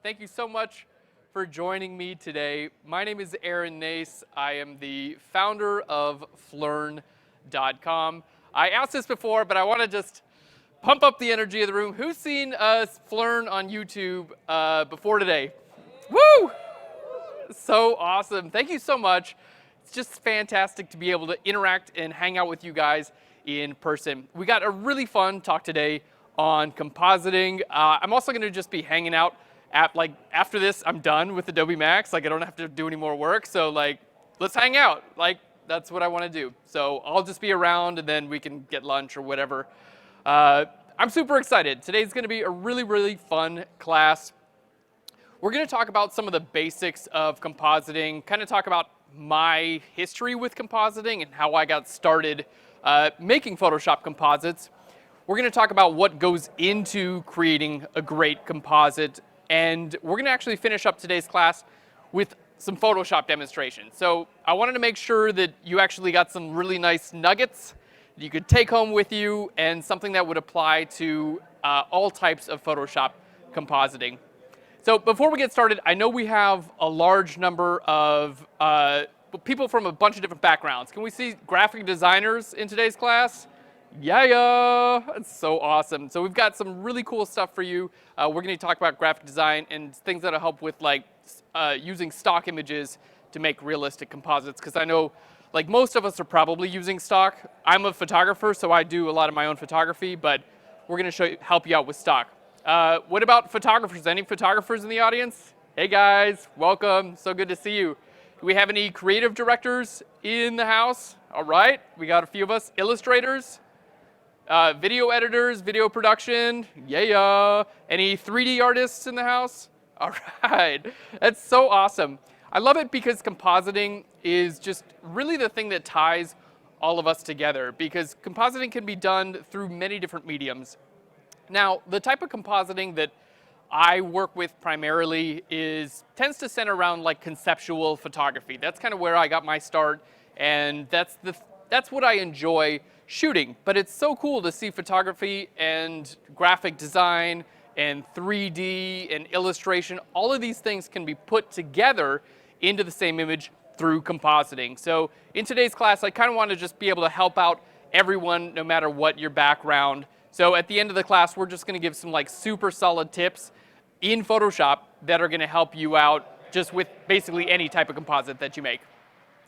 Thank you so much for joining me today. My name is Nace. I am the founder of Flurn.com. I asked this before, but I want to just pump up the energy of the room. Who's seen us Flurn on YouTube before today? Woo! So awesome. Thank you so much. It's just fantastic to be able to interact and hang out with you guys in person. We got a really fun talk today on compositing. I'm also going to just be hanging out after this. I'm done with Adobe Max. I don't have to do any more work. So let's hang out. That's what I want to do. So I'll just be around and then we can get lunch or whatever. I'm super excited. Today's going to be a really, really fun class. We're going to talk about some of the basics of compositing, kind of talk about my history with compositing and how I got started making Photoshop composites. We're going to talk about what goes into creating a great composite, and we're going to actually finish up today's class with some Photoshop demonstrations. So I wanted to make sure that you actually got some really nice nuggets that you could take home with you and something that would apply to all types of Photoshop compositing. So before we get started, I know we have a large number of people from a bunch of different backgrounds. Can we see graphic designers in today's class? Yeah, that's so awesome. So we've got some really cool stuff for you. We're going to talk about graphic design and things that'll help with using stock images to make realistic composites. Because I know most of us are probably using stock. I'm a photographer, so I do a lot of my own photography, but we're going to help you out with stock. What about photographers? Any photographers in the audience? Hey guys, welcome. So good to see you. Do we have any creative directors in the house? All right, we got a few of us. Illustrators, video editors, video production. Yeah. Any 3D artists in the house? All right, that's so awesome. I love it because compositing is just really the thing that ties all of us together, because compositing can be done through many different mediums. Now, the type of compositing that I work with primarily tends to center around conceptual photography. That's kind of where I got my start, and that's what I enjoy shooting. But it's so cool to see photography and graphic design and 3D and illustration. All of these things can be put together into the same image through compositing. So in today's class, I kind of want to just be able to help out everyone, no matter what your background. So at the end of the class, we're just going to give some super solid tips in Photoshop that are going to help you out just with basically any type of composite that you make.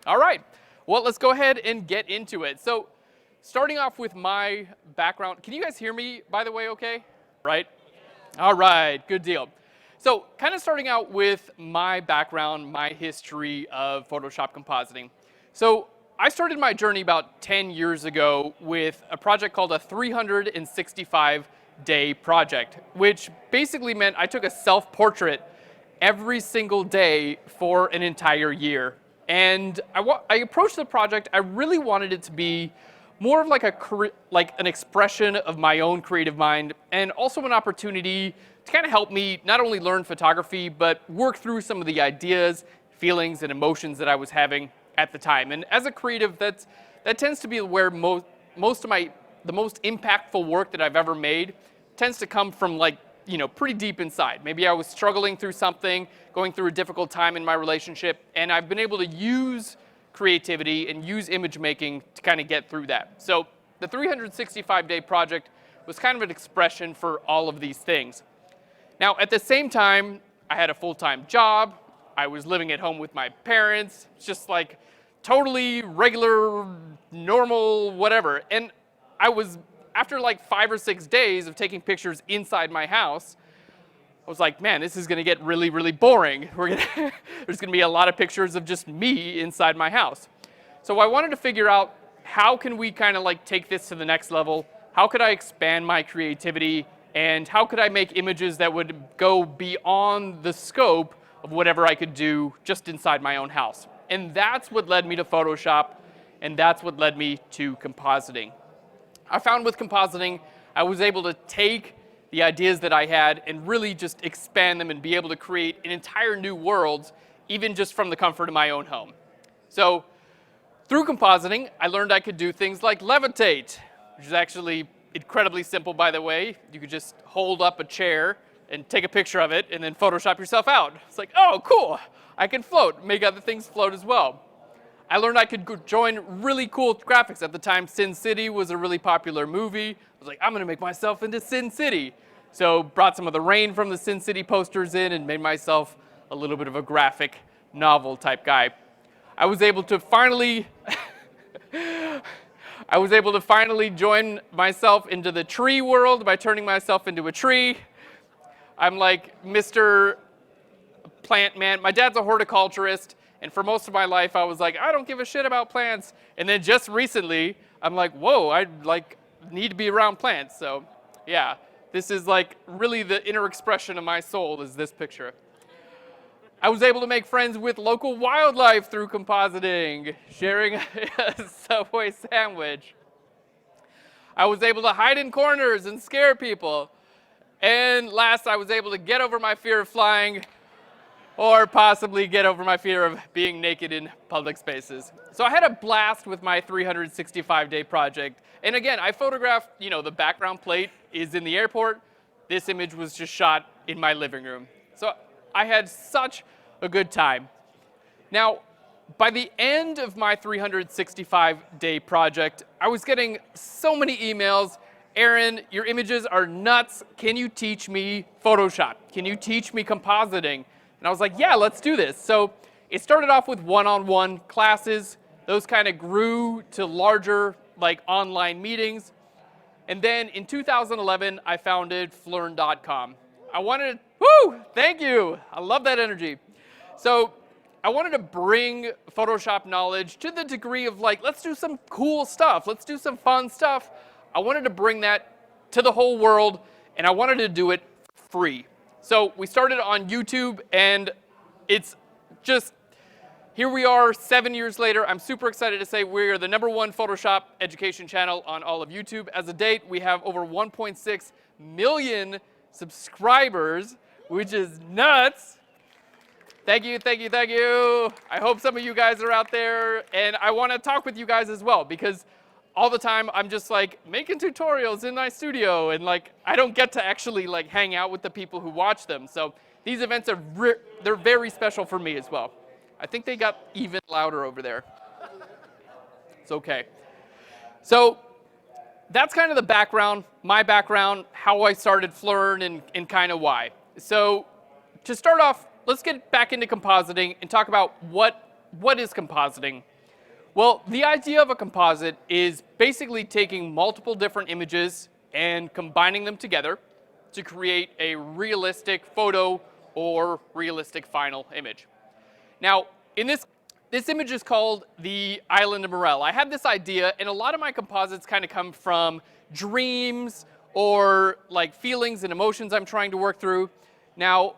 All right, well, let's go ahead and get into it. So starting off with my background, can you guys hear me, by the way, okay? Right? All right, good deal. So kind of starting out with my background, my history of Photoshop compositing. So I started my journey about 10 years ago with a project called a 365-day project, which basically meant I took a self-portrait every single day for an entire year. And I approached the project, I really wanted it to be more of an expression of my own creative mind, and also an opportunity to kind of help me not only learn photography, but work through some of the ideas, feelings, and emotions that I was having at the time. And as a creative, that tends to be where the most impactful work that I've ever made tends to come from pretty deep inside. Maybe I was struggling through something, going through a difficult time in my relationship, and I've been able to use creativity and use image making to kind of get through that. So the 365-day project was kind of an expression for all of these things. Now, at the same time, I had a full-time job. I was living at home with my parents, just totally regular, normal, whatever. And I was, after 5 or 6 days of taking pictures inside my house, I was like, man, this is going to get really, really boring. There's going to be a lot of pictures of just me inside my house. So I wanted to figure out, how can we kind of take this to the next level? How could I expand my creativity? And how could I make images that would go beyond the scope of whatever I could do just inside my own house? And that's what led me to Photoshop, and that's what led me to compositing. I found with compositing, I was able to take the ideas that I had and really just expand them and be able to create an entire new world, even just from the comfort of my own home. So through compositing, I learned I could do things like levitate, which is actually incredibly simple, by the way. You could just hold up a chair and take a picture of it and then Photoshop yourself out. It's like, oh, cool. I can float, make other things float as well. I learned I could join really cool graphics. At the time, Sin City was a really popular movie. I was like, I'm going to make myself into Sin City. So brought some of the rain from the Sin City posters in and made myself a little bit of a graphic novel type guy. I was able to finally join myself into the tree world by turning myself into a tree. I'm like Mr. Plant Man. My dad's a horticulturist. And for most of my life, I was like, I don't give a shit about plants. And then just recently, I'm like, whoa, I need to be around plants. So yeah, this is like really the inner expression of my soul is this picture. I was able to make friends with local wildlife through compositing, sharing a Subway sandwich. I was able to hide in corners and scare people. And last, I was able to get over my fear of flying or possibly get over my fear of being naked in public spaces. So I had a blast with my 365-day project. And again, I photographed, the background plate is in the airport. This image was just shot in my living room. So I had such a good time. Now, by the end of my 365-day project, I was getting so many emails. Aaron, your images are nuts. Can you teach me Photoshop? Can you teach me compositing? And I was like, yeah, let's do this. So it started off with one-on-one classes. Those kind of grew to larger online meetings. And then in 2011, I founded Flearn.com. Thank you. I love that energy. So I wanted to bring Photoshop knowledge to the degree of let's do some cool stuff. Let's do some fun stuff. I wanted to bring that to the whole world, and I wanted to do it free. So we started on YouTube, and it's just, here we are 7 years later. I'm super excited to say we are the #1 Photoshop education channel on all of YouTube. As of date, we have over 1.6 million subscribers, which is nuts. Thank you, thank you, thank you. I hope some of you guys are out there, and I want to talk with you guys as well, because all the time I'm just making tutorials in my studio, and I don't get to actually hang out with the people who watch them. So these events are they're very special for me as well. I think they got even louder over there. It's okay. So that's kind of the background, my background, how I started Flearn, and kind of why. So to start off, let's get back into compositing and talk about what is compositing. Well, the idea of a composite is basically taking multiple different images and combining them together to create a realistic photo or realistic final image. Now, in this image is called the Island of Burrell. I had this idea, and a lot of my composites kind of come from dreams or feelings and emotions I'm trying to work through. Now,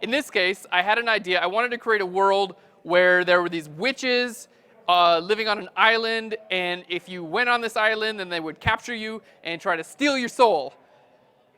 in this case, I had an idea. I wanted to create a world where there were these witches living on an island, and if you went on this island, then they would capture you and try to steal your soul.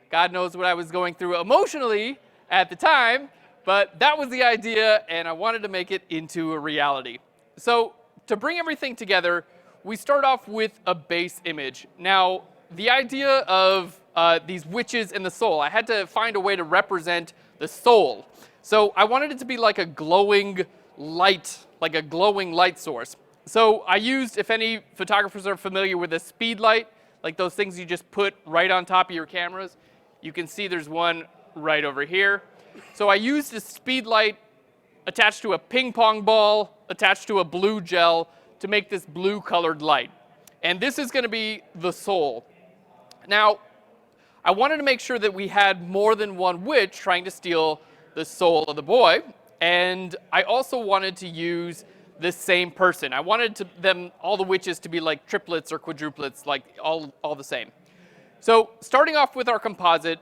God knows what I was going through emotionally at the time, but that was the idea, and I wanted to make it into a reality. So to bring everything together, we start off with a base image. Now, the idea of these witches and the soul, I had to find a way to represent the soul. So I wanted it to be like a glowing light, like a glowing light source. So I used, if any photographers are familiar with a speed light, like those things you just put right on top of your cameras, you can see there's one right over here. So I used a speed light attached to a ping pong ball, attached to a blue gel to make this blue colored light. And this is going to be the soul. Now, I wanted to make sure that we had more than one witch trying to steal the soul of the boy. And I also wanted to use the same person. I wanted all the witches to be like triplets or quadruplets, all the same. So starting off with our composite,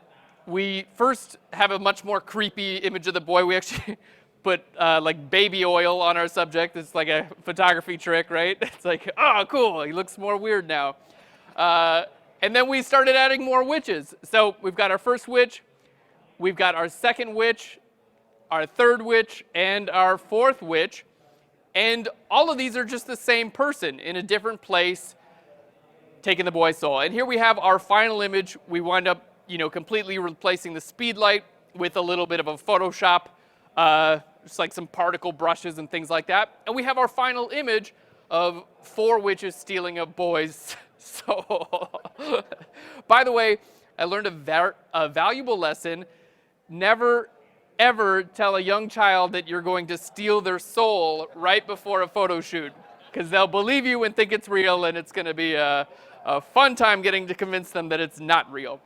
we first have a much more creepy image of the boy. We actually put baby oil on our subject. It's like a photography trick, right? It's oh, cool, he looks more weird now. And then we started adding more witches. So we've got our first witch, we've got our second witch, our third witch, and our fourth witch. And all of these are just the same person in a different place taking the boy's soul. And here we have our final image. We wind up completely replacing the speed light with a little bit of a Photoshop, just like some particle brushes and things like that. And we have our final image of 4 witches stealing a boy's soul. By the way, I learned a valuable lesson. Never, ever tell a young child that you're going to steal their soul right before a photo shoot, because they'll believe you and think it's real, and it's going to be a fun time getting to convince them that it's not real.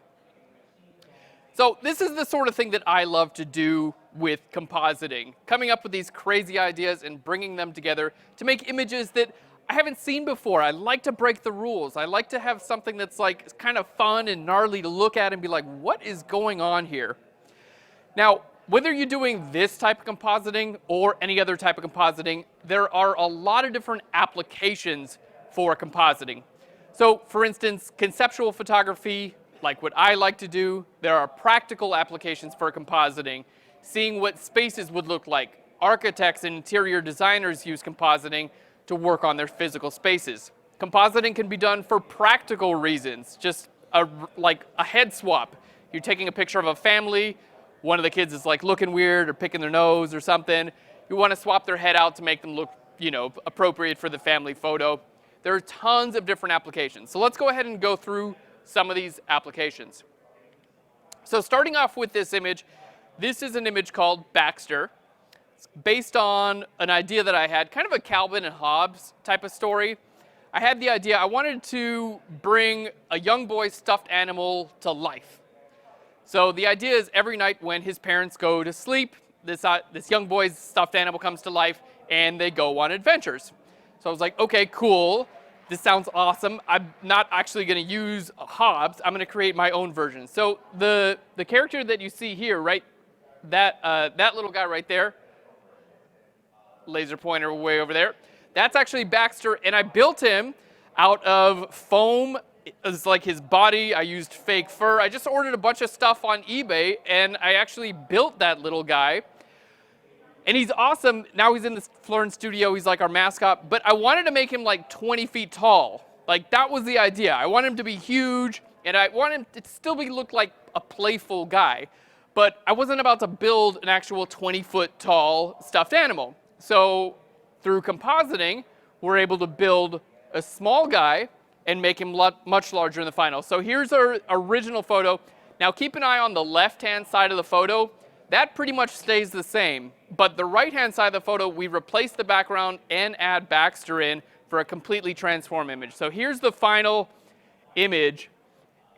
So this is the sort of thing that I love to do with compositing, coming up with these crazy ideas and bringing them together to make images that I haven't seen before. I like to break the rules. I like to have something that's like kind of fun and gnarly to look at and be like, what is going on here? Now, whether you're doing this type of compositing or any other type of compositing, there are a lot of different applications for compositing. So for instance, conceptual photography, like what I like to do, there are practical applications for compositing, seeing what spaces would look like. Architects and interior designers use compositing to work on their physical spaces. Compositing can be done for practical reasons, just like a head swap. You're taking a picture of a family, one of the kids is like looking weird or picking their nose or something. You want to swap their head out to make them look, appropriate for the family photo. There are tons of different applications. So let's go ahead and go through some of these applications. So starting off with this image, this is an image called Baxter. It's based on an idea that I had, kind of a Calvin and Hobbes type of story. I had the idea, I wanted to bring a young boy's stuffed animal to life. So the idea is every night when his parents go to sleep, this young boy's stuffed animal comes to life and they go on adventures. So I was like, okay, cool. This sounds awesome. I'm not actually going to use Hobbes. I'm going to create my own version. So the character that you see here, right, that little guy right there, laser pointer way over there, that's actually Baxter, and I built him out of foam. It's like his body. I used fake fur. I just ordered a bunch of stuff on eBay, and I actually built that little guy. And he's awesome. Now he's in the Flern studio. He's like our mascot. But I wanted to make him like 20 feet tall. Like, that was the idea. I want him to be huge, and I want him to still look like a playful guy. But I wasn't about to build an actual 20-foot tall stuffed animal. So through compositing, we're able to build a small guy and make him much larger in the final. So here's our original photo. Now keep an eye on the left-hand side of the photo. That pretty much stays the same. But the right-hand side of the photo, we replace the background and add Baxter in for a completely transformed image. So here's the final image.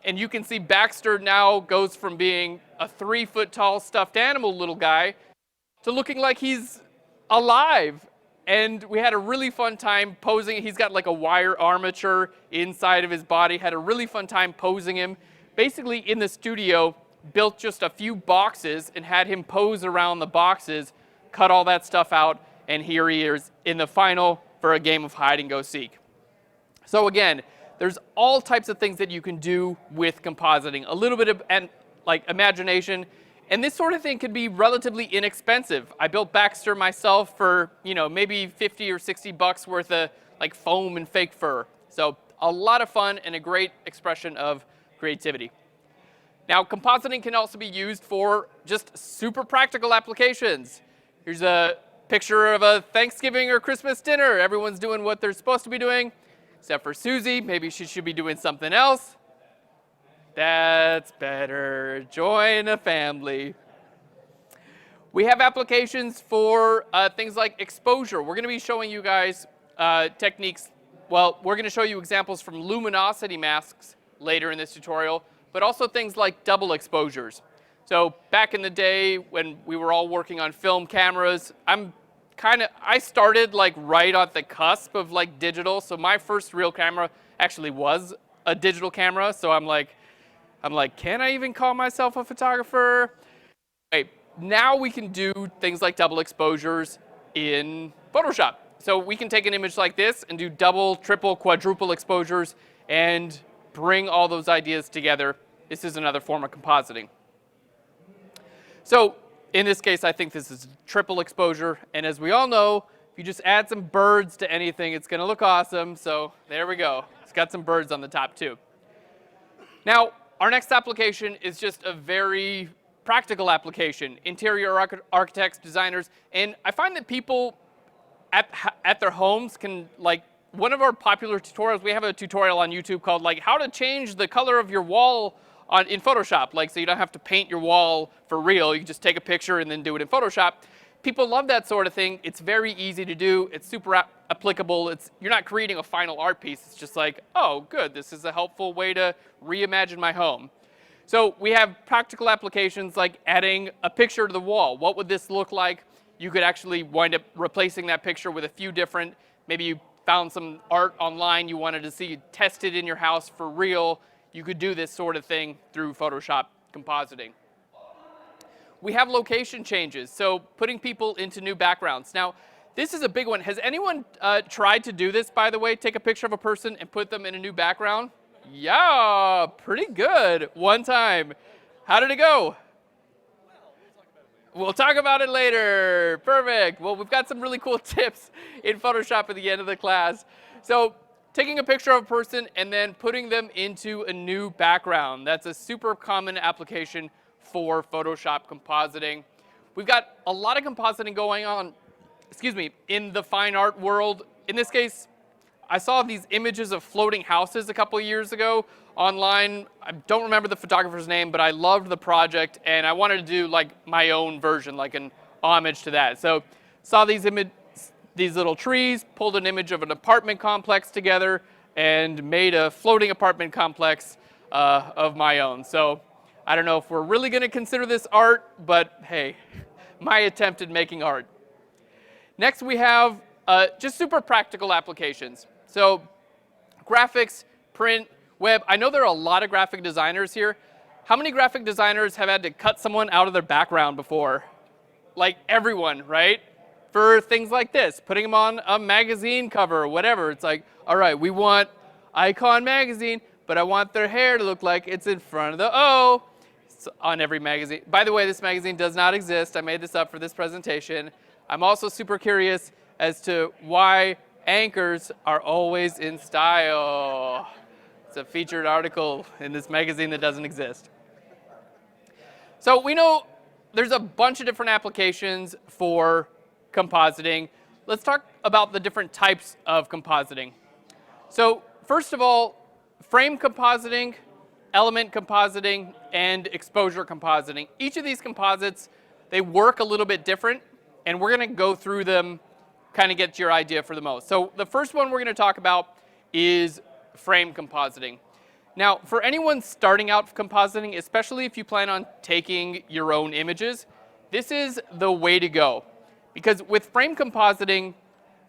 And you can see Baxter now goes from being a 3-foot tall stuffed animal little guy to looking like he's alive. And we had a really fun time posing. He's got like a wire armature inside of his body. Had a really fun time posing him. Basically in the studio, built just a few boxes and had him pose around the boxes, cut all that stuff out, and here he is in the final for a game of hide and go seek. So again, there's all types of things that you can do with compositing. A little bit of imagination. And this sort of thing could be relatively inexpensive. I built Baxter myself for, maybe 50 or 60 bucks worth of like foam and fake fur. So a lot of fun and a great expression of creativity. Now, compositing can also be used for just super practical applications. Here's a picture of a Thanksgiving or Christmas dinner. Everyone's doing what they're supposed to be doing, except for Susie. Maybe she should be doing something else. That's better. Join a family. We have applications for things like exposure. We're going to be showing you guys techniques. Well, we're going to show you examples from luminosity masks later in this tutorial, but also things like double exposures. So back in the day when we were all working on film cameras, I started like right at the cusp of like digital. So my first real camera actually was a digital camera. So I'm like, can I even call myself a photographer? Okay, now we can do things like double exposures in Photoshop. So we can take an image like this and do double, triple, quadruple exposures and bring all those ideas together. This is another form of compositing. So in this case, I think this is triple exposure. And as we all know, if you just add some birds to anything, it's going to look awesome. So there we go. It's got some birds on the top too. Now, Our next application is just a very practical application. Interior architects, designers, and I find that people at their homes can, like, one of our popular tutorials, we have a tutorial on YouTube called like how to change the color of your wall in Photoshop, like so you don't have to paint your wall for real, you can just take a picture and then do it in Photoshop. People love that sort of thing. It's very easy to do. It's super applicable. You're not creating a final art piece. It's just like, oh, good, this is a helpful way to reimagine my home. So we have practical applications like adding a picture to the wall. What would this look like? You could actually wind up replacing that picture with a few different, maybe you found some art online you wanted to see tested in your house for real. You could do this sort of thing through Photoshop compositing. We have location changes, so putting people into new backgrounds. Now, this is a big one. Has anyone tried to do this, by the way? Take a picture of a person and put them in a new background? Yeah, pretty good. One time. How did it go? We'll talk about it later. Perfect. Well, we've got some really cool tips in Photoshop at the end of the class. So, taking a picture of a person and then putting them into a new background. That's a super common application for Photoshop compositing. We've got a lot of compositing going on, in the fine art world. In this case, I saw these images of floating houses a couple of years ago online. I don't remember the photographer's name, but I loved the project and I wanted to do like my own version, like an homage to that. So saw these little trees, pulled an image of an apartment complex together and made a floating apartment complex of my own. So I don't know if we're really going to consider this art, but hey, my attempt at making art. Next we have just super practical applications. So graphics, print, web. I know there are a lot of graphic designers here. How many graphic designers have had to cut someone out of their background before? Like everyone, right? For things like this, putting them on a magazine cover or whatever. It's like, all right, we want Icon magazine, but I want their hair to look like it's in front of the O. On every magazine. By the way, this magazine does not exist. I made this up for this presentation. I'm also super curious as to why anchors are always in style. It's a featured article in this magazine that doesn't exist. So we know there's a bunch of different applications for compositing. Let's talk about the different types of compositing. So first of all, frame compositing, element compositing, and exposure compositing. Each of these composites, they work a little bit different, and we're going to go through them, kind of get your idea for the most. So the first one we're going to talk about is frame compositing. Now, for anyone starting out compositing, especially if you plan on taking your own images, this is the way to go. Because with frame compositing,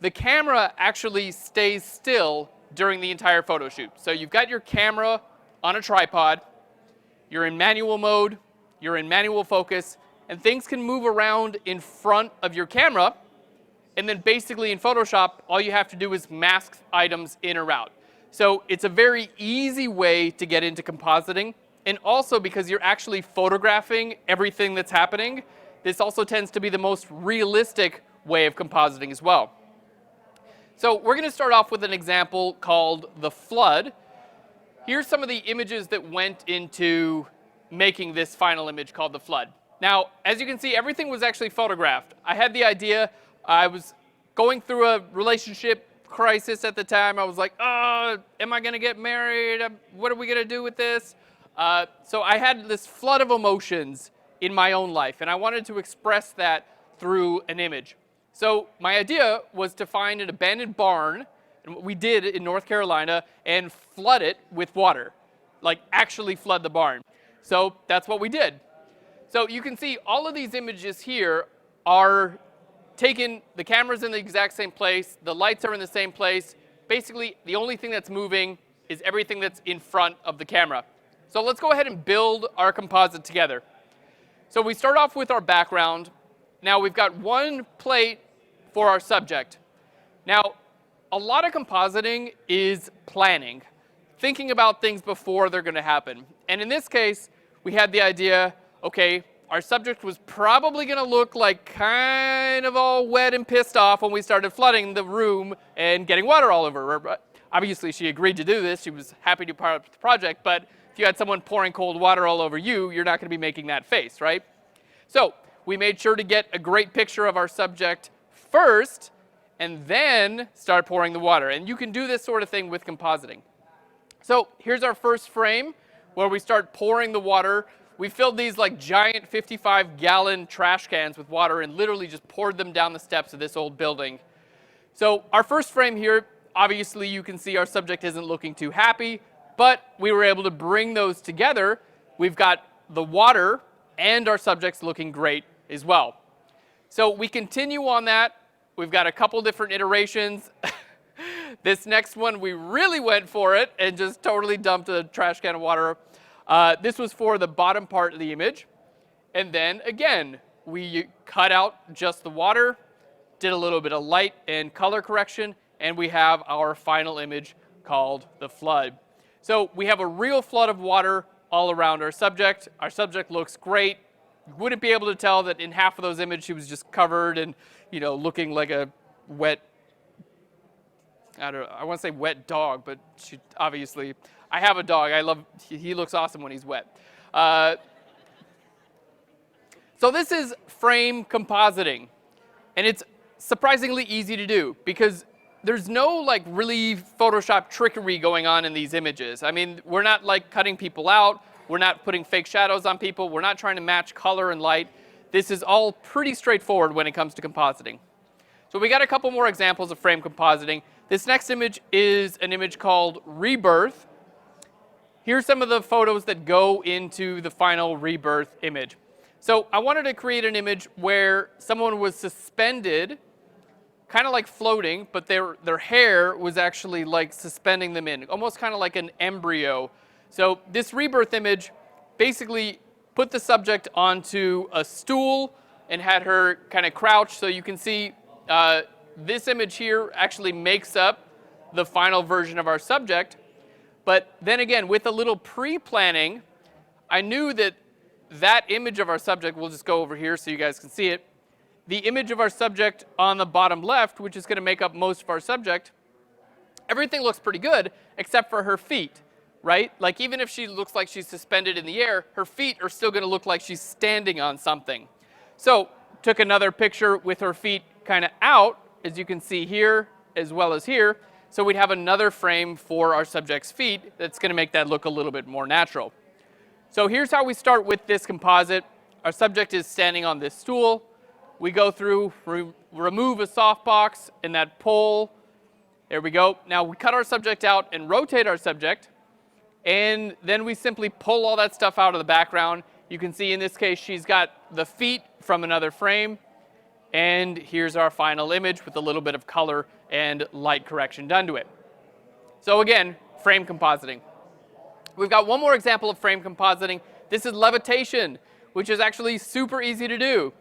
the camera actually stays still during the entire photo shoot. So you've got your camera on a tripod, you're in manual mode, you're in manual focus, and things can move around in front of your camera, and then basically in Photoshop, all you have to do is mask items in or out. So it's a very easy way to get into compositing, and also because you're actually photographing everything that's happening, this also tends to be the most realistic way of compositing as well. So we're going to start off with an example called the flood. Here's some of the images that went into making this final image called the flood. Now, as you can see, everything was actually photographed. I had the idea, I was going through a relationship crisis at the time. I was like, oh, am I going to get married? What are we going to do with this? So I had this flood of emotions in my own life, and I wanted to express that through an image. So my idea was to find an abandoned barn, and what we did in North Carolina, and flood it with water, like actually flood the barn. So that's what we did. So you can see all of these images here are taken, the camera's in the exact same place, the lights are in the same place. Basically, the only thing that's moving is everything that's in front of the camera. So let's go ahead and build our composite together. So we start off with our background. Now we've got one plate for our subject. Now, a lot of compositing is planning, thinking about things before they're going to happen. And in this case, we had the idea, okay, our subject was probably going to look like kind of all wet and pissed off when we started flooding the room and getting water all over her. Obviously, she agreed to do this. She was happy to be part of the project, but if you had someone pouring cold water all over you, you're not going to be making that face, right? So we made sure to get a great picture of our subject first, and then start pouring the water. And you can do this sort of thing with compositing. So here's our first frame where we start pouring the water. We filled these like giant 55-gallon trash cans with water and literally just poured them down the steps of this old building. So our first frame here, obviously you can see our subject isn't looking too happy, but we were able to bring those together. We've got the water and our subject's looking great as well. So we continue on that. We've got a couple different iterations. This next one, we really went for it and just totally dumped a trash can of water. This was for the bottom part of the image. And then again, we cut out just the water, did a little bit of light and color correction, and we have our final image called the flood. So we have a real flood of water all around our subject. Our subject looks great. You wouldn't be able to tell that in half of those images she was just covered and, you know, looking like a wet, I want to say wet dog, but she obviously, I have a dog. He looks awesome when he's wet. So this is frame compositing, and it's surprisingly easy to do because there's no like really Photoshop trickery going on in these images. I mean, we're not like cutting people out. We're not putting fake shadows on people. We're not trying to match color and light. This is all pretty straightforward when it comes to compositing. So we got a couple more examples of frame compositing. This next image is an image called Rebirth. Here's some of the photos that go into the final Rebirth image. So I wanted to create an image where someone was suspended, kind of like floating, but their hair was actually like suspending them in, almost kind of like an embryo. So this Rebirth image basically put the subject onto a stool and had her kind of crouch. So you can see this image here actually makes up the final version of our subject. But then again, with a little pre-planning, I knew that that image of our subject, we'll just go over here so you guys can see it. The image of our subject on the bottom left, which is going to make up most of our subject, everything looks pretty good except for her feet, right? Like even if she looks like she's suspended in the air, her feet are still going to look like she's standing on something. So took another picture with her feet kind of out, as you can see here, as well as here. So we'd have another frame for our subject's feet that's going to make that look a little bit more natural. So here's how we start with this composite. Our subject is standing on this stool. We go through, remove a softbox and that pole. There we go. Now we cut our subject out and rotate our subject. And then we simply pull all that stuff out of the background. You can see in this case she's got the feet from another frame. And here's our final image with a little bit of color and light correction done to it. So again, frame compositing. We've got one more example of frame compositing. This is levitation, which is actually super easy to do.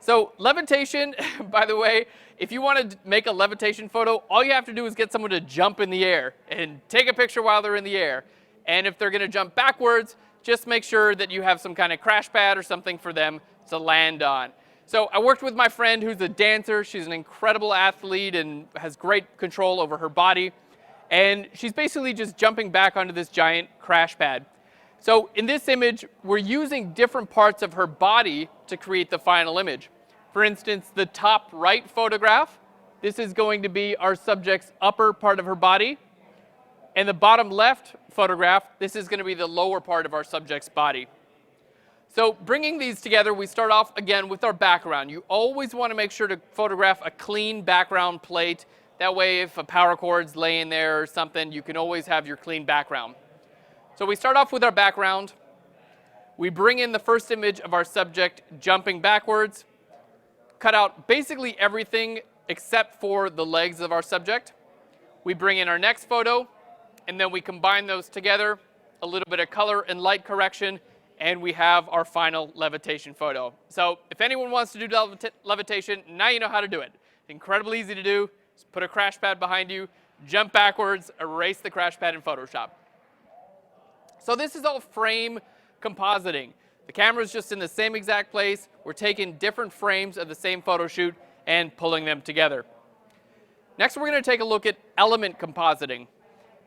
So levitation, by the way, if you want to make a levitation photo, all you have to do is get someone to jump in the air and take a picture while they're in the air. And if they're going to jump backwards, just make sure that you have some kind of crash pad or something for them to land on. So I worked with my friend who's a dancer. She's an incredible athlete and has great control over her body. And she's basically just jumping back onto this giant crash pad. So in this image, we're using different parts of her body to create the final image. For instance, the top right photograph, this is going to be our subject's upper part of her body. And the bottom left photograph, this is going to be the lower part of our subject's body. So bringing these together, we start off again with our background. You always want to make sure to photograph a clean background plate. That way, if a power cord's laying there or something, you can always have your clean background. So we start off with our background. We bring in the first image of our subject jumping backwards, cut out basically everything except for the legs of our subject. We bring in our next photo, and then we combine those together, a little bit of color and light correction, and we have our final levitation photo. So if anyone wants to do levitation, now you know how to do it. Incredibly easy to do. Just put a crash pad behind you, jump backwards, erase the crash pad in Photoshop. So this is all frame compositing. The camera's just in the same exact place. We're taking different frames of the same photo shoot and pulling them together. Next, we're going to take a look at element compositing.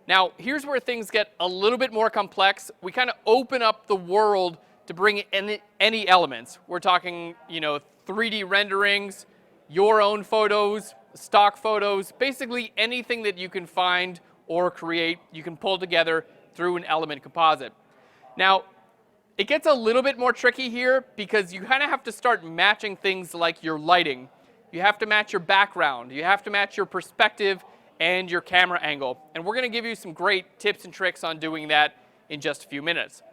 Now, here's where things get a little bit more complex. We kind of open up the world to bring in any elements. We're talking, 3D renderings, your own photos, stock photos, basically anything that you can find or create, you can pull together through an element composite. Now, it gets a little bit more tricky here because you kind of have to start matching things like your lighting. You have to match your background. You have to match your perspective and your camera angle. And we're going to give you some great tips and tricks on doing that in just a few minutes.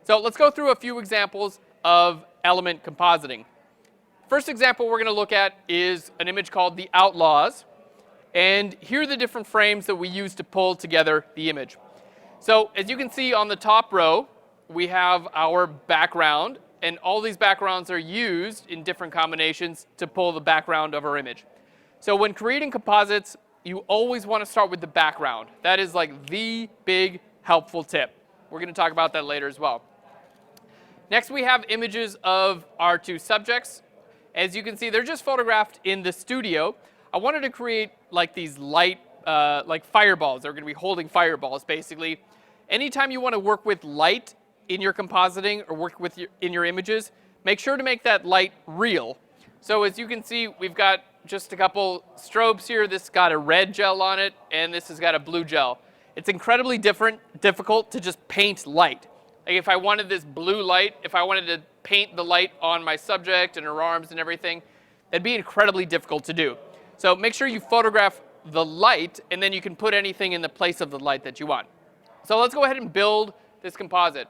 So let's go through a few examples of element compositing. First example we're going to look at is an image called the Outlaws. And here are the different frames that we use to pull together the image. So as you can see on the top row, we have our background, and all these backgrounds are used in different combinations to pull the background of our image. So when creating composites, you always want to start with the background. That is like the big helpful tip. We're going to talk about that later as well. Next, we have images of our two subjects. As you can see, they're just photographed in the studio. I wanted to create like these light, like fireballs. They're going to be holding fireballs, basically. Anytime you want to work with light in your compositing or work with in your images, make sure to make that light real. So as you can see, we've got just a couple strobes here. This has got a red gel on it, and this has got a blue gel. It's incredibly difficult to just paint light. Like if I wanted this blue light, if I wanted to paint the light on my subject and her arms and everything, that'd be incredibly difficult to do. So make sure you photograph the light, and then you can put anything in the place of the light that you want. So let's go ahead and build this composite.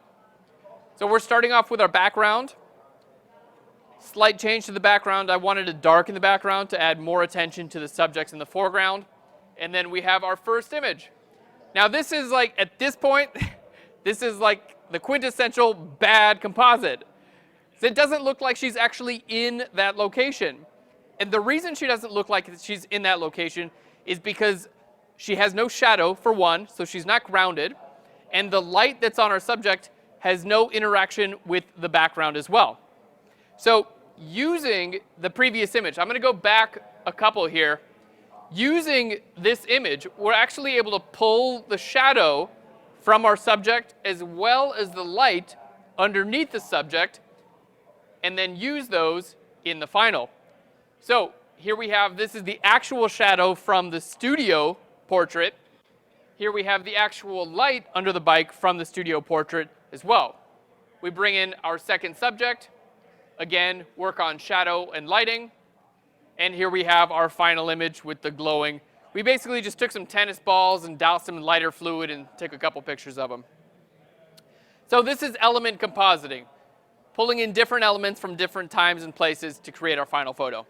So we're starting off with our background. Slight change to the background. I wanted to darken the background to add more attention to the subjects in the foreground. And then we have our first image. Now this is like, at this point, this is like the quintessential bad composite. So it doesn't look like she's actually in that location. And the reason she doesn't look like she's in that location is because she has no shadow, for one, so she's not grounded. And the light that's on our subject has no interaction with the background as well. So using the previous image, I'm going to go back a couple here. Using this image, we're actually able to pull the shadow from our subject as well as the light underneath the subject and then use those in the final. So here we have, this is the actual shadow from the studio portrait. Here we have the actual light under the bike from the studio portrait as well. We bring in our second subject. Again, work on shadow and lighting. And here we have our final image with the glowing. We basically just took some tennis balls and doused them in lighter fluid and took a couple pictures of them. So this is element compositing, pulling in different elements from different times and places to create our final photo.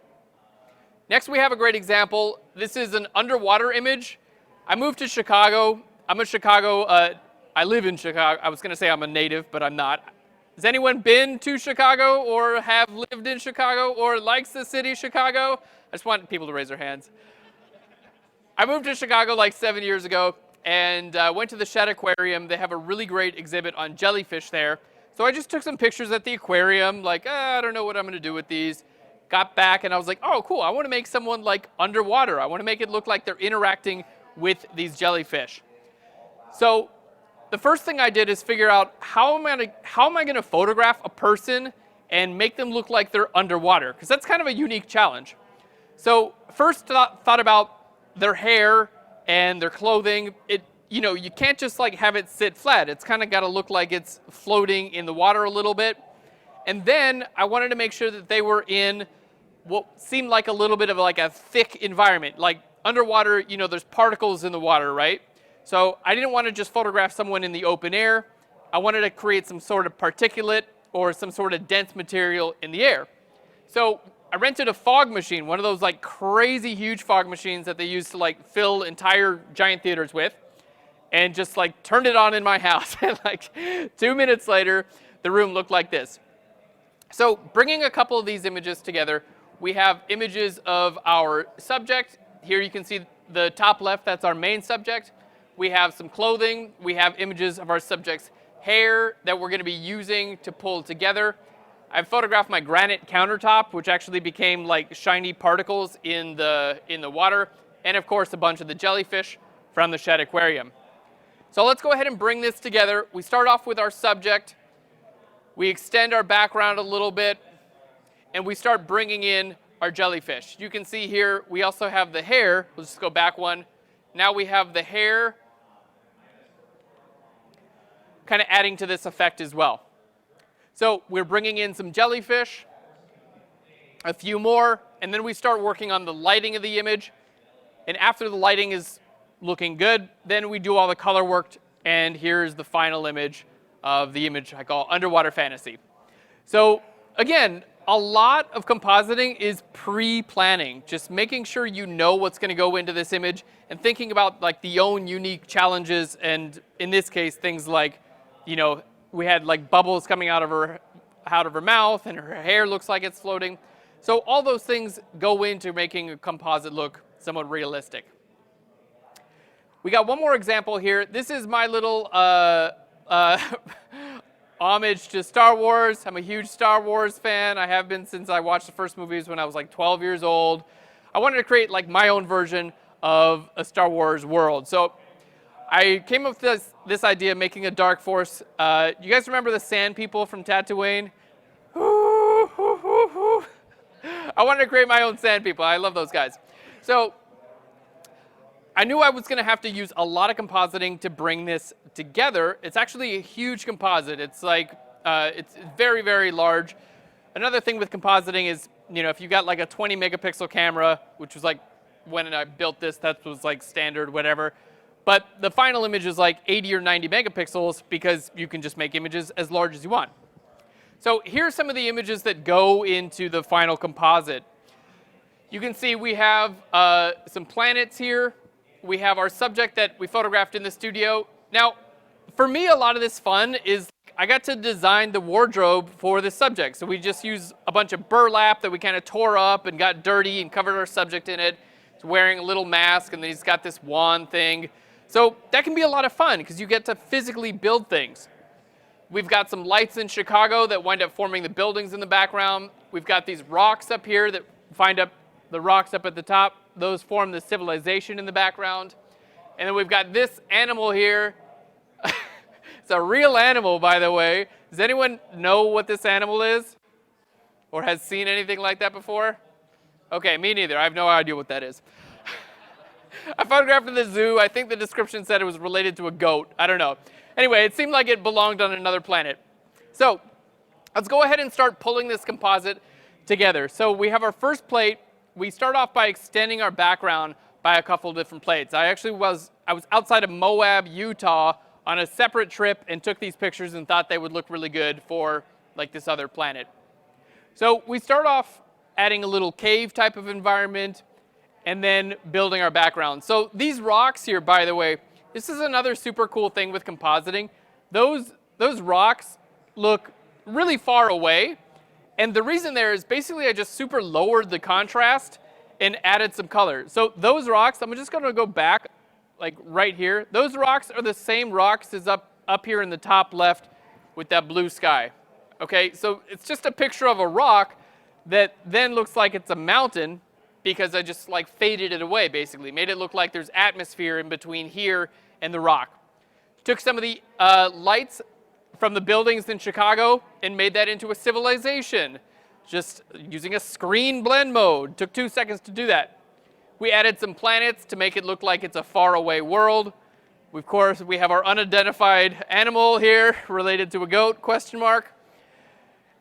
Next, we have a great example. This is an underwater image. I moved to Chicago. I'm a Chicago, I live in Chicago. I was going to say I'm a native, but I'm not. Has anyone been to Chicago or have lived in Chicago or likes the city Chicago? I just want people to raise their hands. I moved to Chicago like 7 years ago and went to the Shedd Aquarium. They have a really great exhibit on jellyfish there. So I just took some pictures at the aquarium, like, I don't know what I'm going to do with these. Got back and I was like, oh, cool. I want to make someone like underwater. I want to make it look like they're interacting with these jellyfish. So the first thing I did is figure out how am I going to photograph a person and make them look like they're underwater, because that's kind of a unique challenge. So first thought about their hair and their clothing. You can't just like have it sit flat. It's kind of got to look like it's floating in the water a little bit. And then I wanted to make sure that they were in what seemed like a little bit of like a thick environment. Like underwater, there's particles in the water, right? So I didn't want to just photograph someone in the open air. I wanted to create some sort of particulate or some sort of dense material in the air. So I rented a fog machine, one of those like crazy huge fog machines that they use to like fill entire giant theaters with, and just like turned it on in my house. And like 2 minutes later, the room looked like this. So bringing a couple of these images together, we have images of our subject. Here you can see the top left, that's our main subject. We have some clothing. We have images of our subject's hair that we're going to be using to pull together. I've photographed my granite countertop, which actually became like shiny particles in the water. And of course, a bunch of the jellyfish from the Shedd Aquarium. So let's go ahead and bring this together. We start off with our subject. We extend our background a little bit, and we start bringing in our jellyfish. You can see here we also have the hair. We'll just go back one. Now we have the hair kind of adding to this effect as well. So we're bringing in some jellyfish, a few more, and then we start working on the lighting of the image. And after the lighting is looking good, then we do all the color work, and here's the final image of the image I call Underwater Fantasy. So again, a lot of compositing is pre-planning, just making sure you know what's going to go into this image and thinking about like the own unique challenges, and in this case, things like, you know, we had like bubbles coming out of her mouth, and her hair looks like it's floating. So all those things go into making a composite look somewhat realistic. We got one more example here. This is my little homage to Star Wars. I'm a huge Star Wars fan. I have been since I watched the first movies when I was like 12 years old. I wanted to create like my own version of a Star Wars world. So I came up with this idea of making a dark force. You guys remember the sand people from Tatooine? I wanted to create my own sand people. I love those guys. So I knew I was going to have to use a lot of compositing to bring this together. It's actually a huge composite. It's like, it's very, very large. Another thing with compositing is, you know, if you got like a 20 megapixel camera, which was like, when I built this, that was like standard, whatever. But the final image is like 80 or 90 megapixels because you can just make images as large as you want. So here's some of the images that go into the final composite. You can see we have some planets here. We have our subject that we photographed in the studio. Now, for me, a lot of this fun is I got to design the wardrobe for the subject. So we just used a bunch of burlap that we kind of tore up and got dirty and covered our subject in it. He's wearing a little mask, and then he's got this wand thing. So that can be a lot of fun because you get to physically build things. We've got some lights in Chicago that wind up forming the buildings in the background. We've got these rocks up here that find up the rocks up at the top. Those form the civilization in the background. And then we've got this animal here. It's a real animal, by the way. Does anyone know what this animal is? Or has seen anything like that before? Okay, me neither. I have no idea what that is. I photographed it in the zoo. I think the description said it was related to a goat. I don't know. Anyway, it seemed like it belonged on another planet. So let's go ahead and start pulling this composite together. So we have our first plate. We start off by extending our background by a couple of different plates. I was outside of Moab, Utah on a separate trip and took these pictures and thought they would look really good for like this other planet. So we start off adding a little cave type of environment and then building our background. So these rocks here, by the way, this is another super cool thing with compositing. Those rocks look really far away. And the reason there is basically I just super lowered the contrast and added some color. So those rocks, I'm just going to go back like right here. Those rocks are the same rocks as up here in the top left with that blue sky. Okay, so it's just a picture of a rock that then looks like it's a mountain because I just like faded it away basically. Made it look like there's atmosphere in between here and the rock. Took some of the lights from the buildings in Chicago and made that into a civilization. Just using a screen blend mode. Took 2 seconds to do that. We added some planets to make it look like it's a faraway world. Of course, we have our unidentified animal here related to a goat, question mark.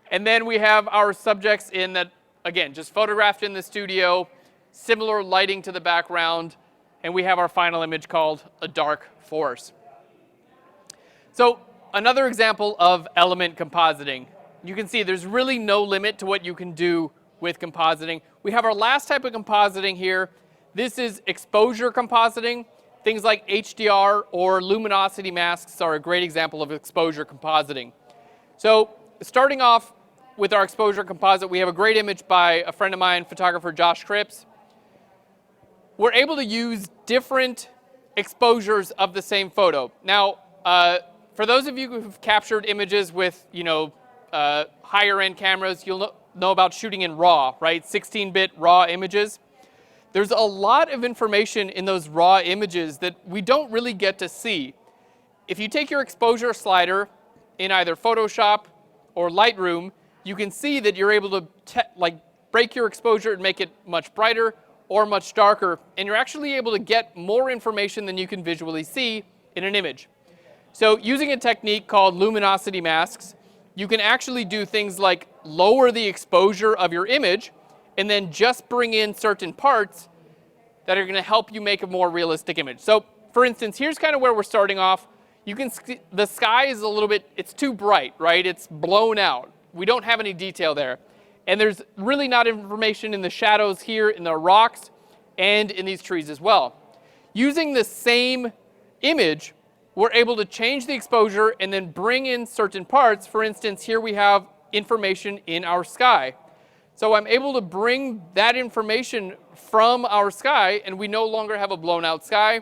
And then we have our subjects in that, again, just photographed in the studio, similar lighting to the background, and we have our final image called a dark force. So another example of element compositing. You can see there's really no limit to what you can do with compositing. We have our last type of compositing here. This is exposure compositing. Things like HDR or luminosity masks are a great example of exposure compositing. So starting off with our exposure composite, we have a great image by a friend of mine, photographer Josh Cripps. We're able to use different exposures of the same photo. Now, for those of you who've captured images with, higher end cameras, you'll know about shooting in RAW, right? 16-bit RAW images. There's a lot of information in those RAW images that we don't really get to see. if you take your exposure slider in either Photoshop or Lightroom, you can see that you're able to break your exposure and make it much brighter or much darker, and you're actually able to get more information than you can visually see in an image. So using a technique called luminosity masks, you can actually do things like lower the exposure of your image and then just bring in certain parts that are going to help you make a more realistic image. So for instance, here's kind of where we're starting off. You can see the sky is a little bit, it's too bright, right? It's blown out. We don't have any detail there. And there's really not information in the shadows here, in the rocks, and in these trees as well. Using the same image, we're able to change the exposure and then bring in certain parts. For instance, here we have information in our sky. So I'm able to bring that information from our sky, and we no longer have a blown out sky.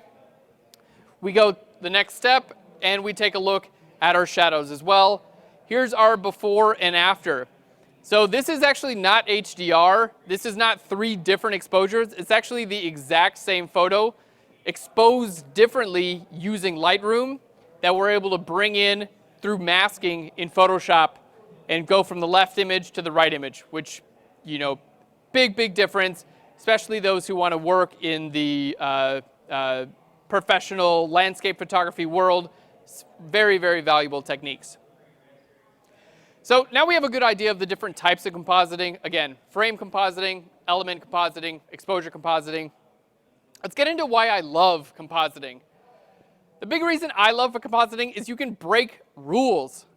We go the next step, and we take a look at our shadows as well. Here's our before and after. So this is actually not HDR. This is not 3 different exposures. It's actually the exact same photo exposed differently using Lightroom that we're able to bring in through masking in Photoshop and go from the left image to the right image, which, you know, big difference, especially those who want to work in the professional landscape photography world. Very, very valuable techniques. So now we have a good idea of the different types of compositing. Again, frame compositing, element compositing, exposure compositing. Let's get into why I love compositing. The big reason I love compositing is you can break rules.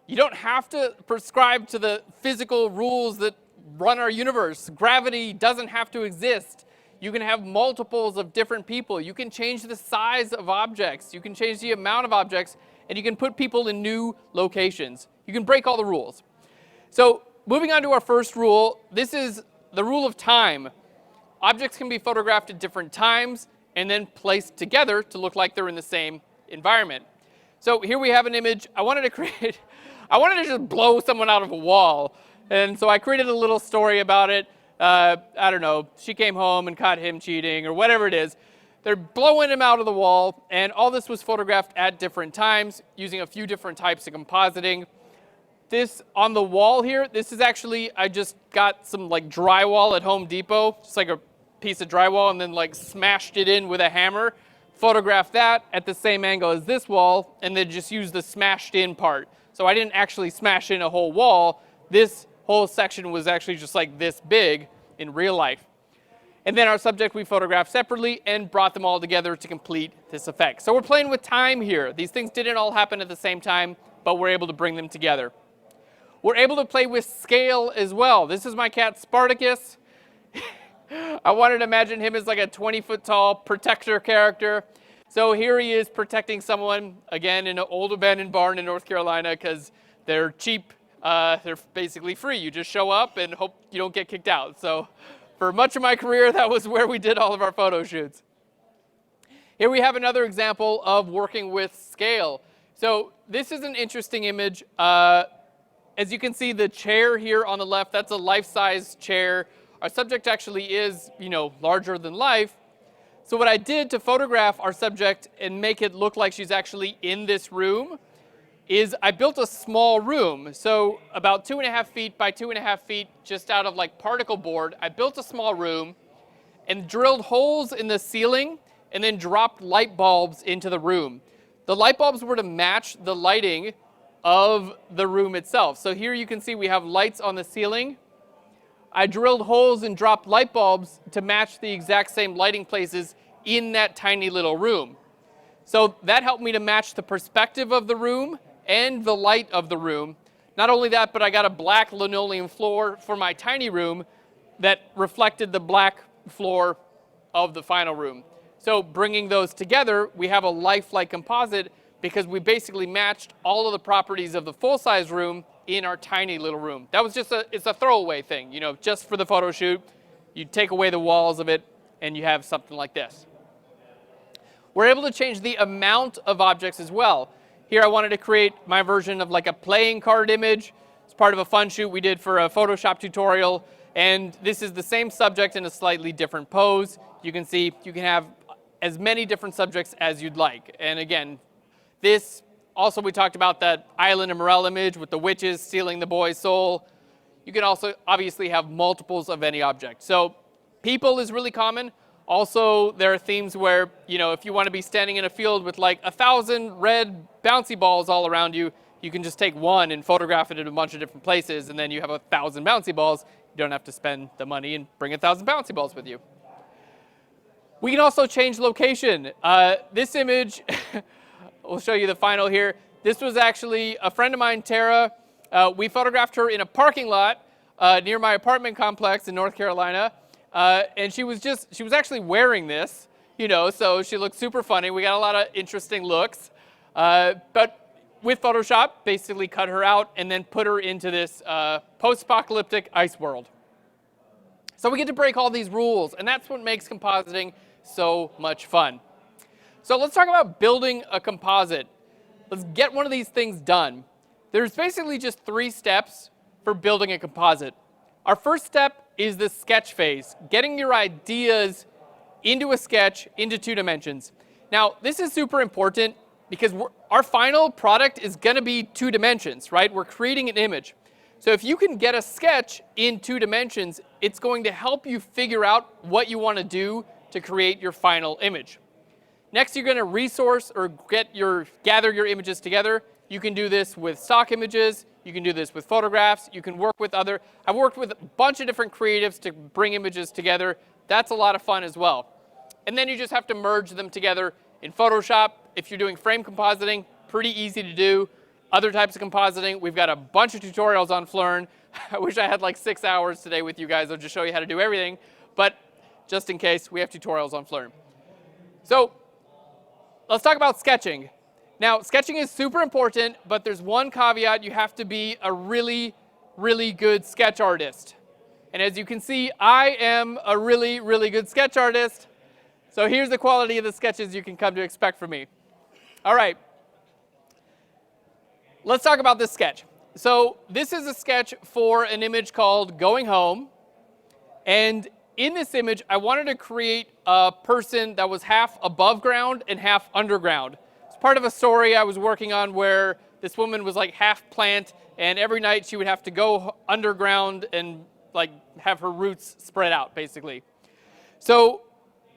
You don't have to prescribe to the physical rules that run our universe. Gravity doesn't have to exist. You can have multiples of different people. You can change the size of objects. You can change the amount of objects, and you can put people in new locations. You can break all the rules. So moving on to our first rule, this is the rule of time. Objects can be photographed at different times and then placed together to look like they're in the same environment. So here we have an image. I wanted to just blow someone out of a wall. And so I created a little story about it. I don't know, she came home and caught him cheating or whatever it is. They're blowing him out of the wall, and all this was photographed at different times using a few different types of compositing. This on the wall here, this is actually, I just got some like drywall at Home Depot, just like a piece of drywall, and then like smashed it in with a hammer, photographed that at the same angle as this wall, and then just used the smashed in part. So I didn't actually smash in a whole wall. This whole section was actually just like this big in real life. And then our subject we photographed separately and brought them all together to complete this effect. So we're playing with time here. These things didn't all happen at the same time, but we're able to bring them together. We're able to play with scale as well. This is my cat Spartacus. I wanted to imagine him as like a 20-foot tall protector character. So here he is protecting someone, again, in an old abandoned barn in North Carolina because they're cheap. They're basically free. You just show up and hope you don't get kicked out. So for much of my career, that was where we did all of our photo shoots. Here we have another example of working with scale. So this is an interesting image. As you can see, the chair here on the left, that's a life-size chair. Our subject actually is, larger than life. So what I did to photograph our subject and make it look like she's actually in this room is I built a small room. So about 2.5 feet by 2.5 feet, just out of like particle board, I built a small room and drilled holes in the ceiling and then dropped light bulbs into the room. The light bulbs were to match the lighting of the room itself. So here you can see we have lights on the ceiling. I drilled holes and dropped light bulbs to match the exact same lighting places in that tiny little room. So that helped me to match the perspective of the room and the light of the room. Not only that, but I got a black linoleum floor for my tiny room that reflected the black floor of the final room. So bringing those together, we have a lifelike composite because we basically matched all of the properties of the full-size room in our tiny little room. That was it's a throwaway thing, just for the photo shoot. You take away the walls of it and you have something like this. We're able to change the amount of objects as well. Here I wanted to create my version of like a playing card image. It's part of a fun shoot we did for a Photoshop tutorial. And this is the same subject in a slightly different pose. You can see you can have as many different subjects as you'd like. And again, This, also we talked about that Island of Burrell image with the witches stealing the boy's soul. You can also obviously have multiples of any object. So people is really common. Also, there are themes where, if you want to be standing in a field with like 1,000 red bouncy balls all around you, you can just take one and photograph it in a bunch of different places, and then you have 1,000 bouncy balls. You don't have to spend the money and bring 1,000 bouncy balls with you. We can also change location. This image, we'll show you the final here. This was actually a friend of mine, Tara. We photographed her in a parking lot near my apartment complex in North Carolina. And she was actually wearing this, so she looked super funny. We got a lot of interesting looks. But with Photoshop, basically cut her out and then put her into this post-apocalyptic ice world. So we get to break all these rules, and that's what makes compositing so much fun. So let's talk about building a composite. Let's get one of these things done. There's basically just 3 steps for building a composite. Our first step is the sketch phase, getting your ideas into a sketch into 2 dimensions. Now, this is super important because our final product is going to be 2 dimensions, right? We're creating an image. So if you can get a sketch in 2 dimensions, it's going to help you figure out what you want to do to create your final image. Next, you're going to resource or gather your images together. You can do this with stock images. You can do this with photographs. You can work with I've worked with a bunch of different creatives to bring images together. That's a lot of fun as well. And then you just have to merge them together in Photoshop. If you're doing frame compositing, pretty easy to do. Other types of compositing, we've got a bunch of tutorials on Flurn. I wish I had like 6 hours today with you guys. I'll just show you how to do everything. But just in case, we have tutorials on Flurn. So let's talk about sketching. Now, sketching is super important, but there's one caveat. You have to be a really, really good sketch artist. And as you can see, I am a really, really good sketch artist. So here's the quality of the sketches you can come to expect from me. All right. Let's talk about this sketch. So this is a sketch for an image called Going Home. And in this image, I wanted to create a person that was half above ground and half underground. It's part of a story I was working on where this woman was like half plant, and every night she would have to go underground and like have her roots spread out, basically. So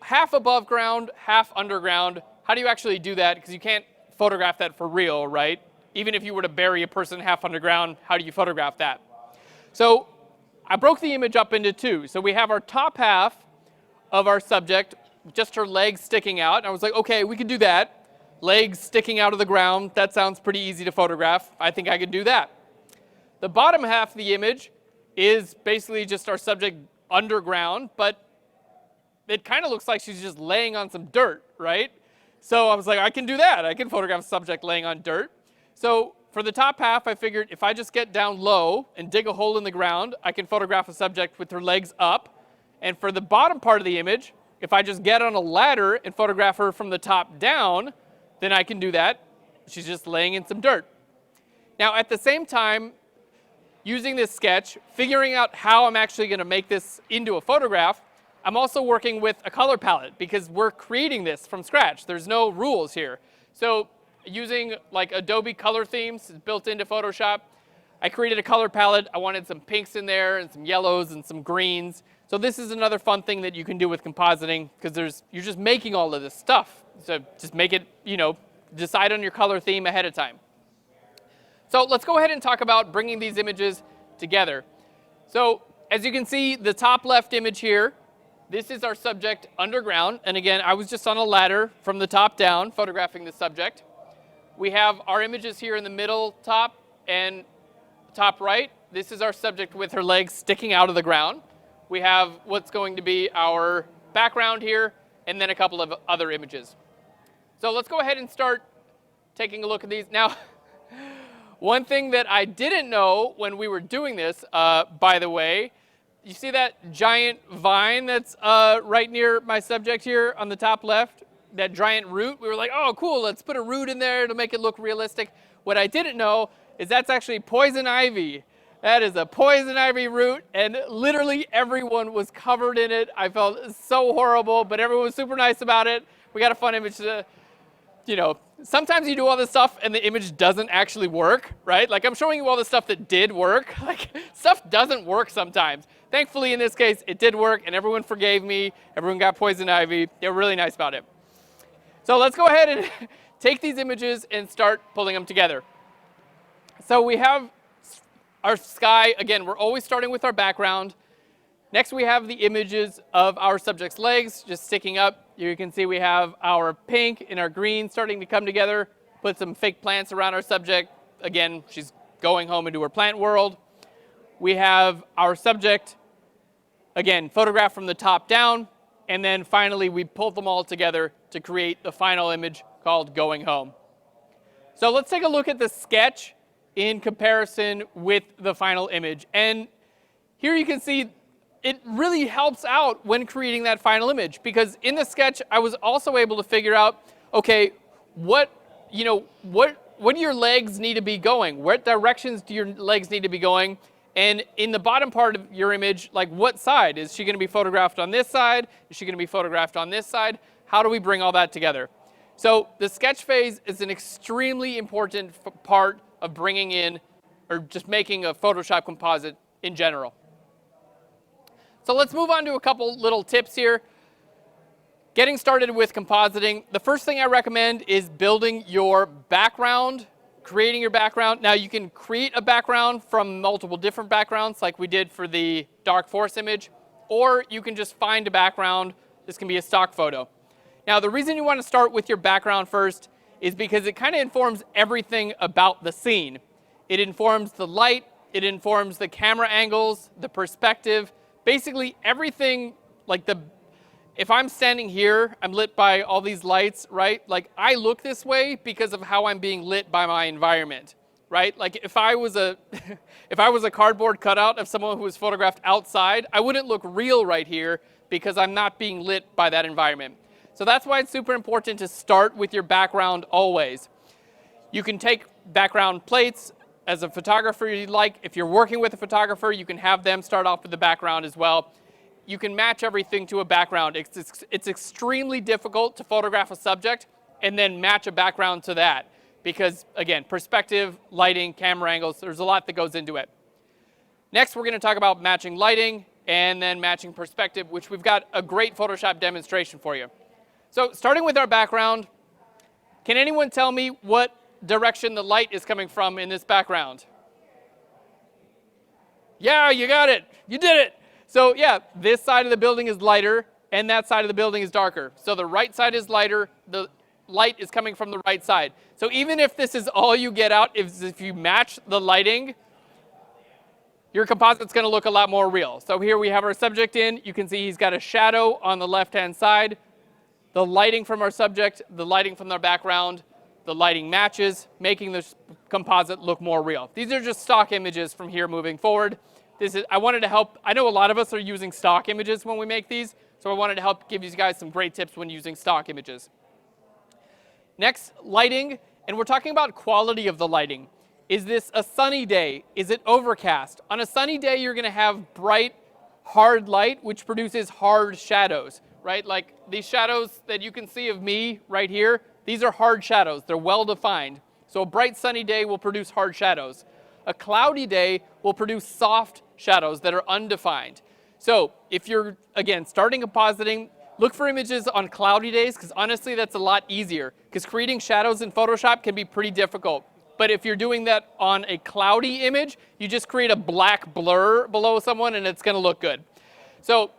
half above ground, half underground. How do you actually do that? Because you can't photograph that for real, right? Even if you were to bury a person half underground, how do you photograph that? So I broke the image up into 2. So we have our top half of our subject, just her legs sticking out. And I was like, okay, we could do that. Legs sticking out of the ground, that sounds pretty easy to photograph. I think I could do that. The bottom half of the image is basically just our subject underground, but it kind of looks like she's just laying on some dirt, right? So I was like, I can do that. I can photograph a subject laying on dirt. So for the top half, I figured if I just get down low and dig a hole in the ground, I can photograph a subject with her legs up. And for the bottom part of the image, if I just get on a ladder and photograph her from the top down, then I can do that. She's just laying in some dirt. Now, at the same time, using this sketch, figuring out how I'm actually going to make this into a photograph, I'm also working with a color palette because we're creating this from scratch. There's no rules here. So using like Adobe color themes built into Photoshop, I created a color palette. I wanted some pinks in there and some yellows and some greens. So this is another fun thing that you can do with compositing because you're just making all of this stuff. So just make it, decide on your color theme ahead of time. So let's go ahead and talk about bringing these images together. So as you can see, the top left image here, this is our subject underground. And again, I was just on a ladder from the top down photographing the subject. We have our images here in the middle top and top right. This is our subject with her legs sticking out of the ground. We have what's going to be our background here, and then a couple of other images. So let's go ahead and start taking a look at these. Now, one thing that I didn't know when we were doing this, by the way, you see that giant vine that's right near my subject here on the top left? That giant root? We were like, oh, cool, let's put a root in there to make it look realistic. What I didn't know is that's actually poison ivy. That is a poison ivy root, and literally everyone was covered in it. I felt so horrible, but everyone was super nice about it. We got a fun image to sometimes you do all this stuff and the image doesn't actually work, right? Like I'm showing you all the stuff that did work. Like stuff doesn't work sometimes. Thankfully, in this case, it did work and everyone forgave me. Everyone got poison ivy. They were really nice about it. So let's go ahead and take these images and start pulling them together. So we have our sky. Again, we're always starting with our background. Next, we have the images of our subject's legs just sticking up. Here you can see we have our pink and our green starting to come together. Put some fake plants around our subject. Again, she's going home into her plant world. We have our subject, again, photographed from the top down. And then finally, we pulled them all together to create the final image called Going Home. So let's take a look at the sketch in comparison with the final image. And here you can see it really helps out when creating that final image, because in the sketch, I was also able to figure out, okay, what do your legs need to be going? What directions do your legs need to be going? And in the bottom part of your image, like what side? Is she going to be photographed on this side? Is she going to be photographed on this side? How do we bring all that together? So the sketch phase is an extremely important part of bringing in, or just making a Photoshop composite in general. So let's move on to a couple little tips here. Getting started with compositing, the first thing I recommend is building your background, creating your background. Now you can create a background from multiple different backgrounds like we did for the dark forest image, or you can just find a background. This can be a stock photo. Now the reason you want to start with your background first is because it kind of informs everything about the scene. It informs the light, it informs the camera angles, the perspective, basically everything. Like if I'm standing here, I'm lit by all these lights, right? Like I look this way because of how I'm being lit by my environment, right? Like if I was a cardboard cutout of someone who was photographed outside, I wouldn't look real right here because I'm not being lit by that environment. So that's why it's super important to start with your background always. You can take background plates as a photographer you'd like. If you're working with a photographer, you can have them start off with the background as well. You can match everything to a background. It's extremely difficult to photograph a subject and then match a background to that because, again, perspective, lighting, camera angles, there's a lot that goes into it. Next, we're going to talk about matching lighting and then matching perspective, which we've got a great Photoshop demonstration for you. So starting with our background, can anyone tell me what direction the light is coming from in this background? Yeah, you got it. You did it. So yeah, this side of the building is lighter and that side of the building is darker. So the right side is lighter, the light is coming from the right side. So even if this is all you get out, if you match the lighting, your composite's going to look a lot more real. So here we have our subject in. You can see he's got a shadow on the left-hand side. The lighting from our subject, the lighting from the background, the lighting matches, making the composite look more real. These are just stock images from here moving forward. I wanted to help. I know a lot of us are using stock images when we make these, so I wanted to help give you guys some great tips when using stock images. Next, lighting, and we're talking about quality of the lighting. Is this a sunny day? Is it overcast? On a sunny day, you're going to have bright, hard light, which produces hard shadows, right? Like these shadows that you can see of me right here, these are hard shadows. They're well defined. So a bright sunny day will produce hard shadows. A cloudy day will produce soft shadows that are undefined. So if you're, again, starting compositing, look for images on cloudy days, because honestly, that's a lot easier, because creating shadows in Photoshop can be pretty difficult. But if you're doing that on a cloudy image, you just create a black blur below someone and it's going to look good. So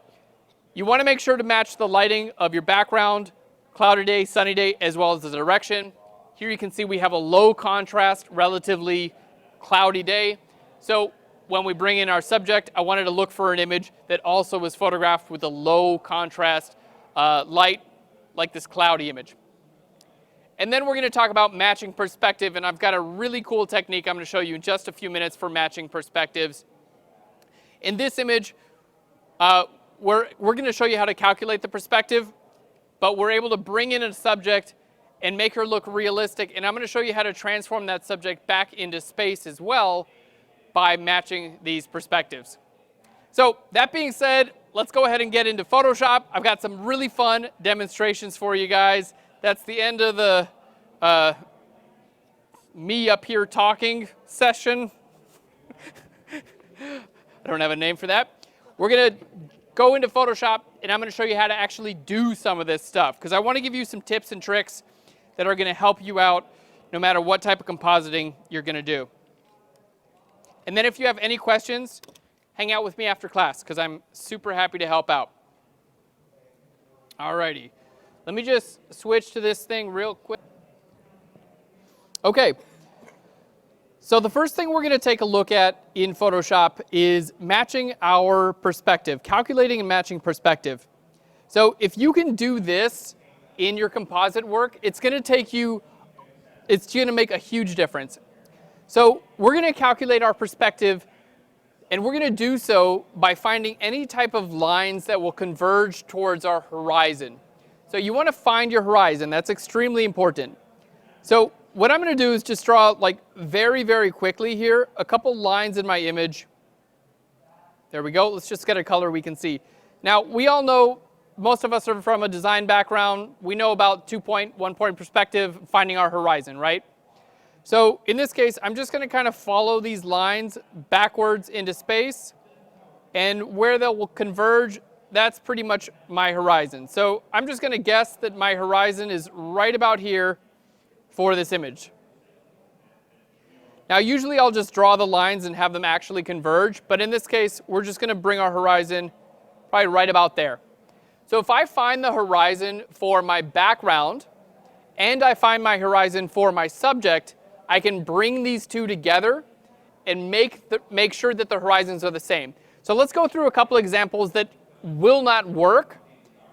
you want to make sure to match the lighting of your background, cloudy day, sunny day, as well as the direction. Here you can see we have a low contrast, relatively cloudy day. So when we bring in our subject, I wanted to look for an image that also was photographed with a low contrast light, like this cloudy image. And then we're going to talk about matching perspective, and I've got a really cool technique I'm going to show you in just a few minutes for matching perspectives. In this image, we're going to show you how to calculate the perspective, but we're able to bring in a subject and make her look realistic, and I'm going to show you how to transform that subject back into space as well by matching these perspectives. So that being said, let's go ahead and get into Photoshop. I've got some really fun demonstrations for you guys. That's the end of the me up here talking session. I don't have a name for that. We're going to go into Photoshop, and I'm going to show you how to actually do some of this stuff, because I want to give you some tips and tricks that are going to help you out no matter what type of compositing you're going to do. And then if you have any questions, hang out with me after class, because I'm super happy to help out. Alrighty. Let me just switch to this thing real quick. Okay. So the first thing we're going to take a look at in Photoshop is matching our perspective, calculating and matching perspective. So if you can do this in your composite work, it's going to make a huge difference. So we're going to calculate our perspective, and we're going to do so by finding any type of lines that will converge towards our horizon. So you want to find your horizon. That's extremely important. So what I'm going to do is just draw, like, very, very quickly here, a couple lines in my image. There we go. Let's just get a color we can see. Now, we all know, most of us are from a design background. We know about 2-point, 1-point perspective, finding our horizon, right? So in this case, I'm just going to kind of follow these lines backwards into space. And where they will converge, that's pretty much my horizon. So I'm just going to guess that my horizon is right about here for this image. Now, usually I'll just draw the lines and have them actually converge, but in this case, we're just going to bring our horizon probably right about there. So if I find the horizon for my background and I find my horizon for my subject, I can bring these two together and make sure that the horizons are the same. So let's go through a couple examples that will not work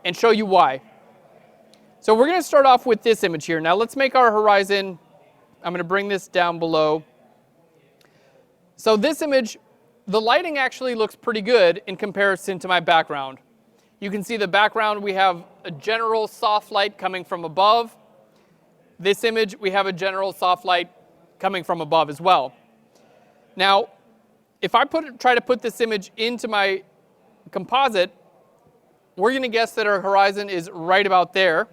and show you why. So we're going to start off with this image here. Now let's make our horizon, I'm going to bring this down below. So this image, the lighting actually looks pretty good in comparison to my background. You can see the background, we have a general soft light coming from above. This image, we have a general soft light coming from above as well. Now, if I try to put this image into my composite, we're going to guess that our horizon is right about there.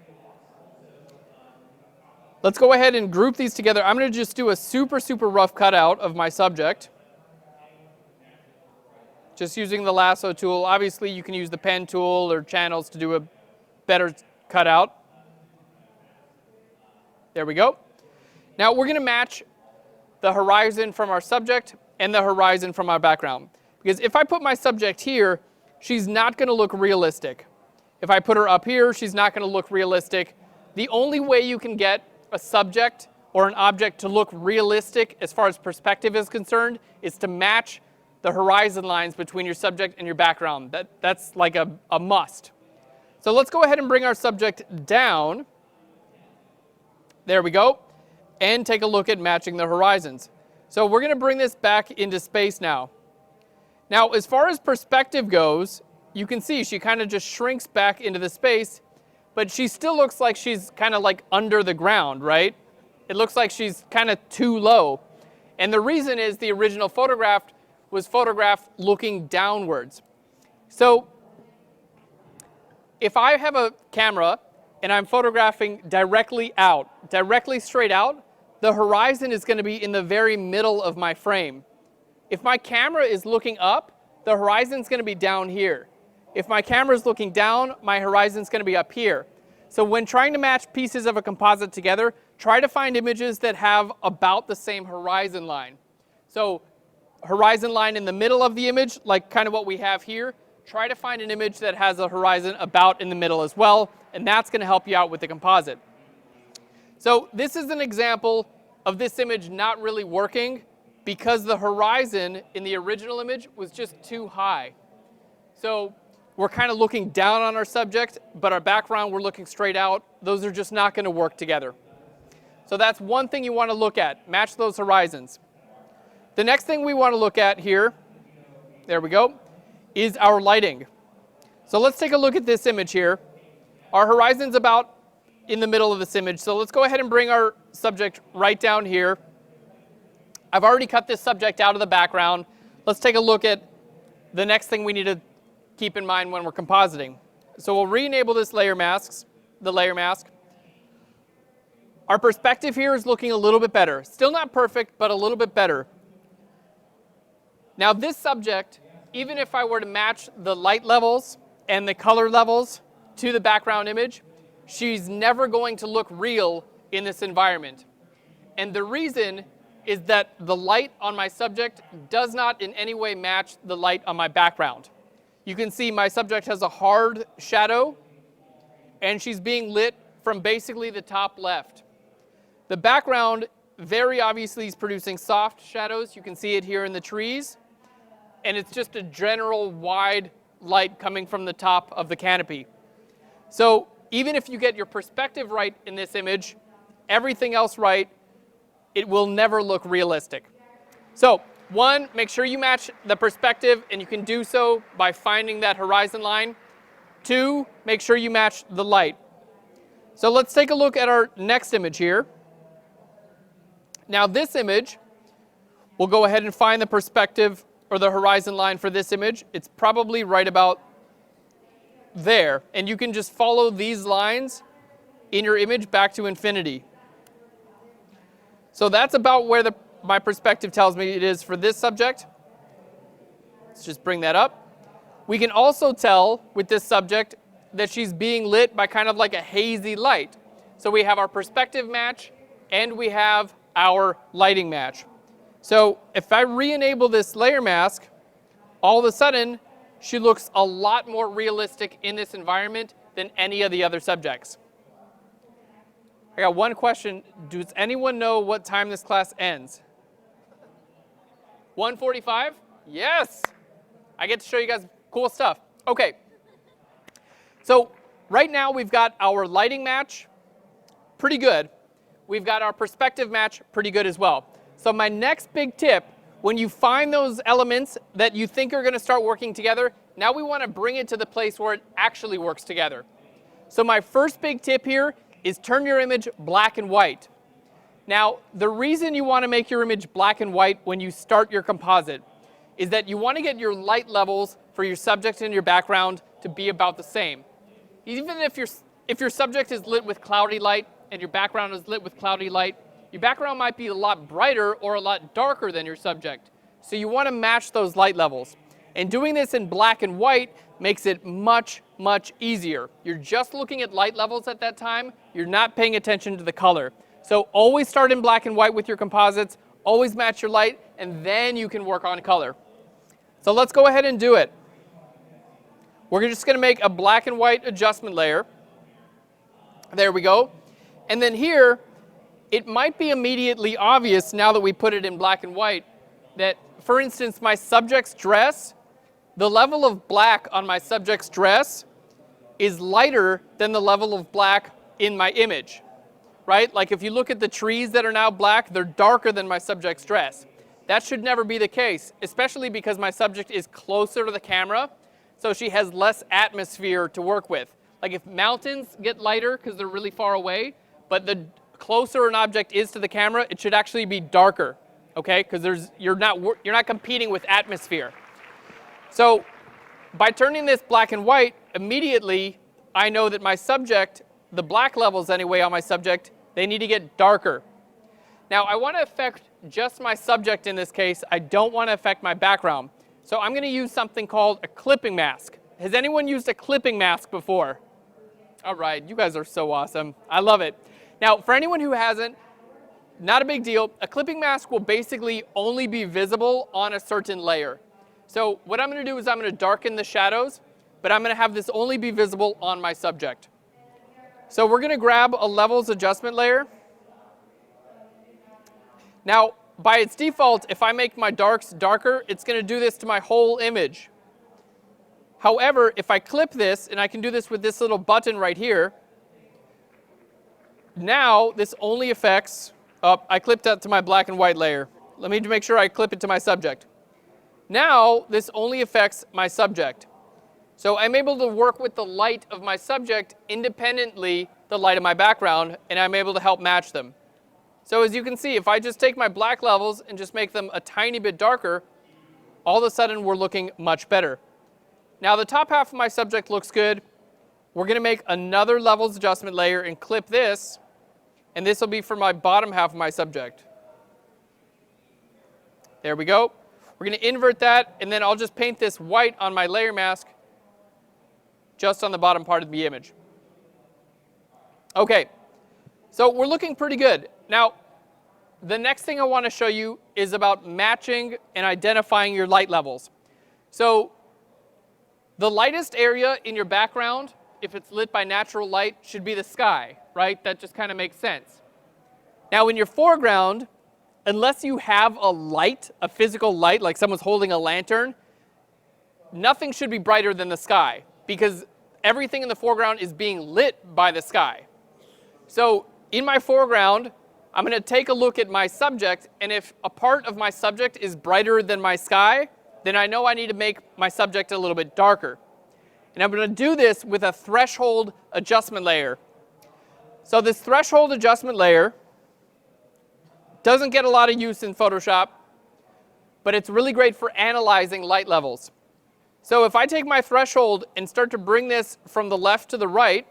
Let's go ahead and group these together. I'm going to just do a super, super rough cutout of my subject. Just using the lasso tool. Obviously, you can use the pen tool or channels to do a better cutout. There we go. Now, we're going to match the horizon from our subject and the horizon from our background. Because if I put my subject here, she's not going to look realistic. If I put her up here, she's not going to look realistic. The only way you can get a subject or an object to look realistic as far as perspective is concerned is to match the horizon lines between your subject and your background. That's like a must. So let's go ahead and bring our subject down. There we go. And take a look at matching the horizons. So we're going to bring this back into space now. Now, as far as perspective goes, you can see she kind of just shrinks back into the space, but she still looks like she's kind of like under the ground, right? It looks like she's kind of too low. And the reason is the original photograph was photographed looking downwards. So if I have a camera and I'm photographing directly out, directly straight out, the horizon is going to be in the very middle of my frame. If my camera is looking up, the horizon is going to be down here. If my camera is looking down, my horizon is going to be up here. So when trying to match pieces of a composite together, try to find images that have about the same horizon line. So horizon line in the middle of the image, like kind of what we have here. Try to find an image that has a horizon about in the middle as well, and that's going to help you out with the composite. So this is an example of this image not really working because the horizon in the original image was just too high. So we're kind of looking down on our subject, but our background, we're looking straight out. Those are just not going to work together. So that's one thing you want to look at, match those horizons. The next thing we want to look at here, there we go, is our lighting. So let's take a look at this image here. Our horizon's about in the middle of this image. So let's go ahead and bring our subject right down here. I've already cut this subject out of the background. Let's take a look at the next thing we need to keep in mind when we're compositing. So we'll re-enable this layer mask. our perspective here is looking a little bit better. Still not perfect, but a little bit better. Now this subject, even if I were to match the light levels and the color levels to the background image, she's never going to look real in this environment. And the reason is that the light on my subject does not in any way match the light on my background. You can see my subject has a hard shadow, and she's being lit from basically the top left. The background very obviously is producing soft shadows. You can see it here in the trees. And it's just a general wide light coming from the top of the canopy. So even if you get your perspective right in this image, everything else right, it will never look realistic. So one, make sure you match the perspective, and you can do so by finding that horizon line. Two, make sure you match the light. So let's take a look at our next image here. Now this image, we'll go ahead and find the perspective or the horizon line for this image. It's probably right about there. And you can just follow these lines in your image back to infinity. So that's about where my perspective tells me it is for this subject. Let's just bring that up. We can also tell with this subject that she's being lit by kind of like a hazy light. So we have our perspective match and we have our lighting match. So if I re-enable this layer mask, all of a sudden she looks a lot more realistic in this environment than any of the other subjects. I got one question. Does anyone know what time this class ends? 1:45? Yes! I get to show you guys cool stuff. Okay. So right now we've got our lighting match pretty good. We've got our perspective match pretty good as well. So my next big tip, when you find those elements that you think are going to start working together, now we want to bring it to the place where it actually works together. So my first big tip here is turn your image black and white. Now, the reason you want to make your image black and white when you start your composite is that you want to get your light levels for your subject and your background to be about the same. Even if your subject is lit with cloudy light and your background is lit with cloudy light, your background might be a lot brighter or a lot darker than your subject. So you want to match those light levels. And doing this in black and white makes it much, much easier. You're just looking at light levels at that time. You're not paying attention to the color. So always start in black and white with your composites. Always match your light, and then you can work on color. So let's go ahead and do it. We're just going to make a black and white adjustment layer. There we go. And then here, it might be immediately obvious now that we put it in black and white that, for instance, my subject's dress, the level of black on my subject's dress is lighter than the level of black in my image, right? Like if you look at the trees that are now black, they're darker than my subject's dress. That should never be the case, especially because my subject is closer to the camera, so she has less atmosphere to work with. Like if mountains get lighter because they're really far away, but the closer an object is to the camera, it should actually be darker, okay? Because you're not competing with atmosphere. So by turning this black and white, immediately I know that my subject, the black levels anyway on my subject, they need to get darker. Now I want to affect just my subject in this case. I don't want to affect my background. So I'm going to use something called a clipping mask. Has anyone used a clipping mask before? All right, you guys are so awesome. I love it. Now, for anyone who hasn't, not a big deal. A clipping mask will basically only be visible on a certain layer. So what I'm going to do is I'm going to darken the shadows, but I'm going to have this only be visible on my subject. So we're going to grab a levels adjustment layer. Now, by its default, if I make my darks darker, it's going to do this to my whole image. However, if I clip this, and I can do this with this little button right here, now this only affects, I clipped that to my black and white layer. Let me make sure I clip it to my subject. Now this only affects my subject. So I'm able to work with the light of my subject independently the light of my background, and I'm able to help match them. So as you can see, if I just take my black levels and just make them a tiny bit darker, all of a sudden we're looking much better. Now the top half of my subject looks good. We're going to make another levels adjustment layer and clip this. and this will be for my bottom half of my subject. There we go. We're going to invert that, and then I'll just paint this white on my layer mask just on the bottom part of the image. Okay, so we're looking pretty good. Now, the next thing I want to show you is about matching and identifying your light levels. So the lightest area in your background, if it's lit by natural light, should be the sky, right? That just kind of makes sense. Now in your foreground, unless you have a light, a physical light, like someone's holding a lantern, nothing should be brighter than the sky because everything in the foreground is being lit by the sky. So in my foreground, I'm going to take a look at my subject, and if a part of my subject is brighter than my sky, then I know I need to make my subject a little bit darker. And I'm going to do this with a threshold adjustment layer. So this threshold adjustment layer doesn't get a lot of use in Photoshop, but it's really great for analyzing light levels. So if I take my threshold and start to bring this from the left to the right,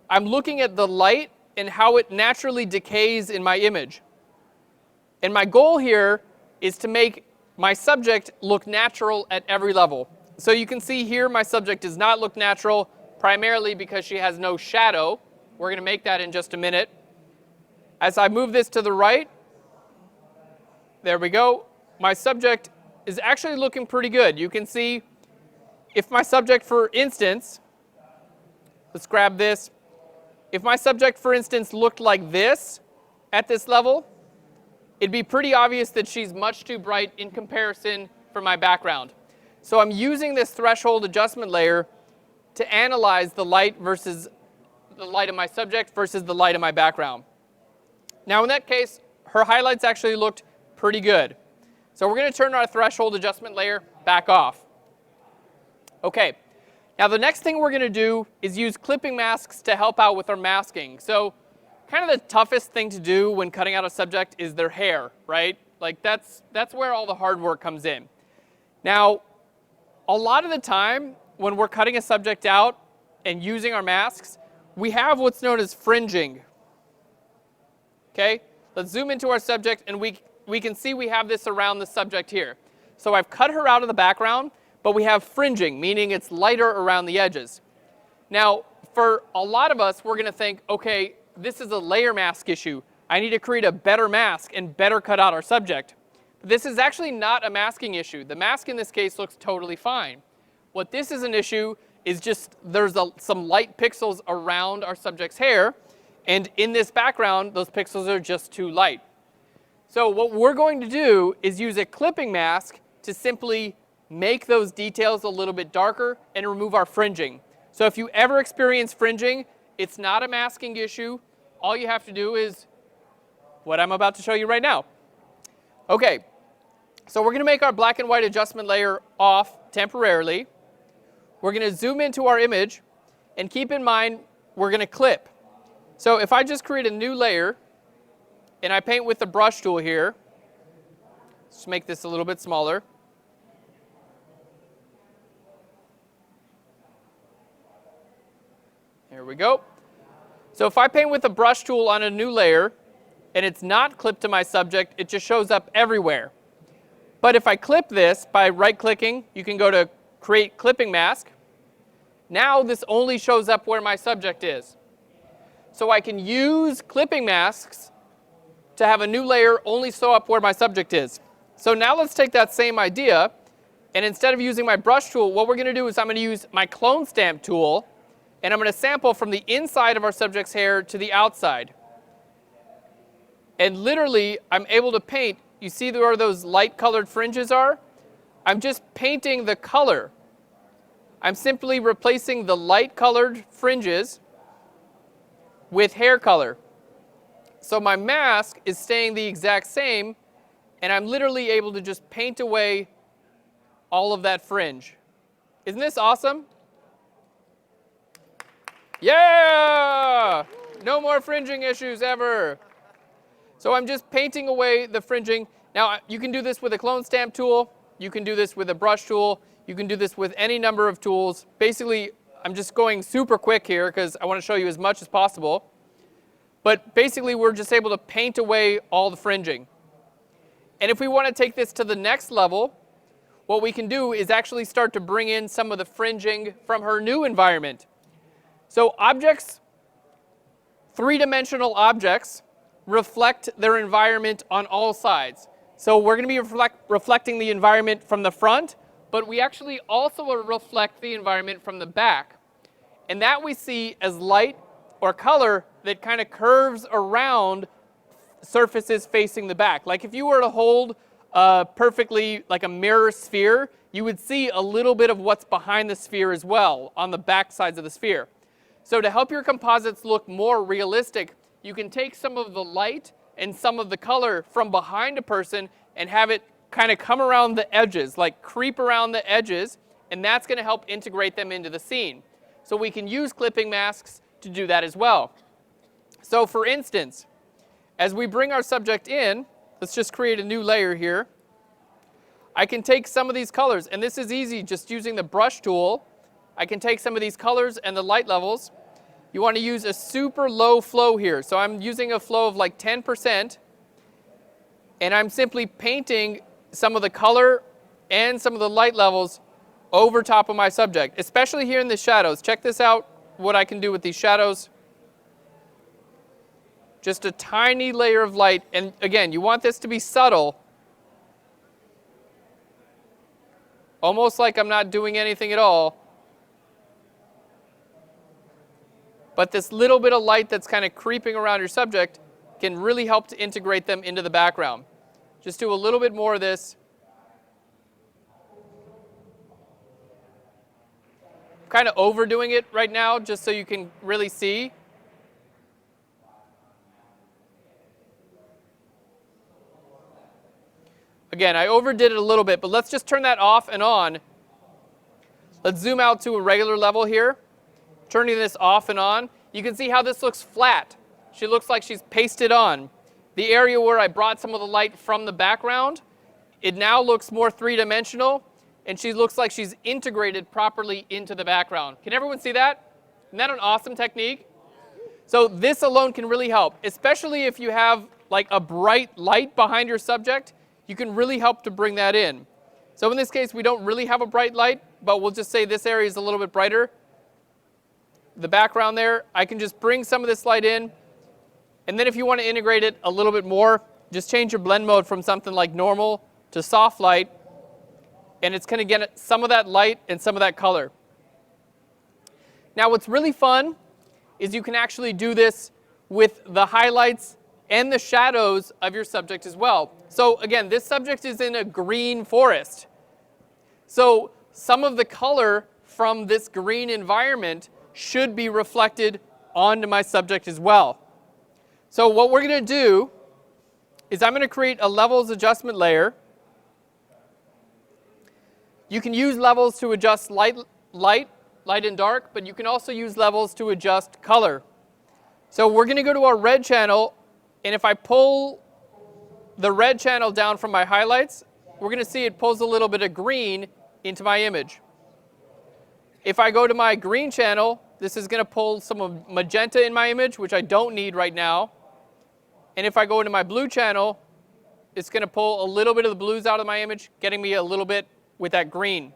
I'm looking at the light and how it naturally decays in my image. And my goal here is to make my subject look natural at every level. So you can see here my subject does not look natural, primarily because she has no shadow. We're going to make that in just a minute. As I move this to the right, there we go. My subject is actually looking pretty good. You can see if my subject, for instance, let's grab this. If my subject, for instance, looked like this at this level, it'd be pretty obvious that she's much too bright in comparison for my background. So I'm using this threshold adjustment layer to analyze the light versus the light of my subject versus the light of my background. Now in that case, her highlights actually looked pretty good. So we're going to turn our threshold adjustment layer back off. Okay, now the next thing we're going to do is use clipping masks to help out with our masking. So kind of the toughest thing to do when cutting out a subject is their hair, right? Like that's where all the hard work comes in. Now, a lot of the time when we're cutting a subject out and using our masks, we have what's known as fringing. Okay, let's zoom into our subject, and we can see we have this around the subject here. So I've cut her out of the background, but we have fringing, meaning it's lighter around the edges. Now, for a lot of us, we're going to think, okay, this is a layer mask issue. I need to create a better mask and better cut out our subject. But this is actually not a masking issue. The mask in this case looks totally fine. What this is an issue is just there's some light pixels around our subject's hair, and in this background, those pixels are just too light. So what we're going to do is use a clipping mask to simply make those details a little bit darker and remove our fringing. So if you ever experience fringing, it's not a masking issue. All you have to do is what I'm about to show you right now. Okay, so we're going to make our black and white adjustment layer off temporarily. We're going to zoom into our image, and keep in mind we're going to clip. So if I just create a new layer, and I paint with the brush tool here, let's make this a little bit smaller. There we go. So if I paint with the brush tool on a new layer, and it's not clipped to my subject, it just shows up everywhere. But if I clip this by right-clicking, you can go to Create Clipping Mask. Now this only shows up where my subject is. So I can use clipping masks to have a new layer only show up where my subject is. So now let's take that same idea, and instead of using my brush tool, what we're going to do is I'm going to use my clone stamp tool, and I'm going to sample from the inside of our subject's hair to the outside. And literally, I'm able to paint. You see where those light-colored fringes are? I'm just painting the color. I'm simply replacing the light-colored fringes with hair color. So my mask is staying the exact same, and I'm literally able to just paint away all of that fringe. Isn't this awesome? Yeah! No more fringing issues ever. So I'm just painting away the fringing. Now, you can do this with a clone stamp tool. You can do this with a brush tool. You can do this with any number of tools. Basically, I'm just going super quick here because I want to show you as much as possible. But basically, we're just able to paint away all the fringing. And if we want to take this to the next level, what we can do is actually start to bring in some of the fringing from her new environment. So objects, three-dimensional objects, reflect their environment on all sides. So we're going to be reflecting the environment from the front, but we actually also reflect the environment from the back. And that we see as light or color that kind of curves around surfaces facing the back. Like if you were to hold perfectly like a mirror sphere, you would see a little bit of what's behind the sphere as well on the back sides of the sphere. So to help your composites look more realistic, you can take some of the light and some of the color from behind a person and have it kind of come around the edges, like creep around the edges, and that's going to help integrate them into the scene. So we can use clipping masks to do that as well. So for instance, as we bring our subject in, let's just create a new layer here. I can take some of these colors, and this is easy just using the brush tool. I can take some of these colors and the light levels. You want to use a super low flow here. So I'm using a flow of like 10%, and I'm simply painting some of the color and some of the light levels over top of my subject, especially here in the shadows. Check this out, what I can do with these shadows. Just a tiny layer of light, and again, you want this to be subtle. Almost like I'm not doing anything at all. But this little bit of light that's kind of creeping around your subject can really help to integrate them into the background. Just do a little bit more of this. I'm kind of overdoing it right now just so you can really see. Again, I overdid it a little bit, but let's just turn that off and on. Let's zoom out to a regular level here. Turning this off and on, you can see how this looks flat. She looks like she's pasted on. The area where I brought some of the light from the background, it now looks more three-dimensional, and she looks like she's integrated properly into the background. Can everyone see that? Isn't that an awesome technique? So this alone can really help, especially if you have like a bright light behind your subject. You can really help to bring that in. So in this case, we don't really have a bright light, but we'll just say this area is a little bit brighter. The background there, I can just bring some of this light in. And then if you want to integrate it a little bit more, just change your blend mode from something like normal to soft light. And it's going to get some of that light and some of that color. Now what's really fun is you can actually do this with the highlights and the shadows of your subject as well. So again, this subject is in a green forest. So some of the color from this green environment should be reflected onto my subject as well. So what we're going to do is I'm going to create a levels adjustment layer. You can use levels to adjust light and dark, but you can also use levels to adjust color. So we're going to go to our red channel, and if I pull the red channel down from my highlights, we're going to see it pulls a little bit of green into my image. If I go to my green channel, this is going to pull some of magenta in my image, which I don't need right now. And if I go into my blue channel, it's going to pull a little bit of the blues out of my image, getting me a little bit with that green.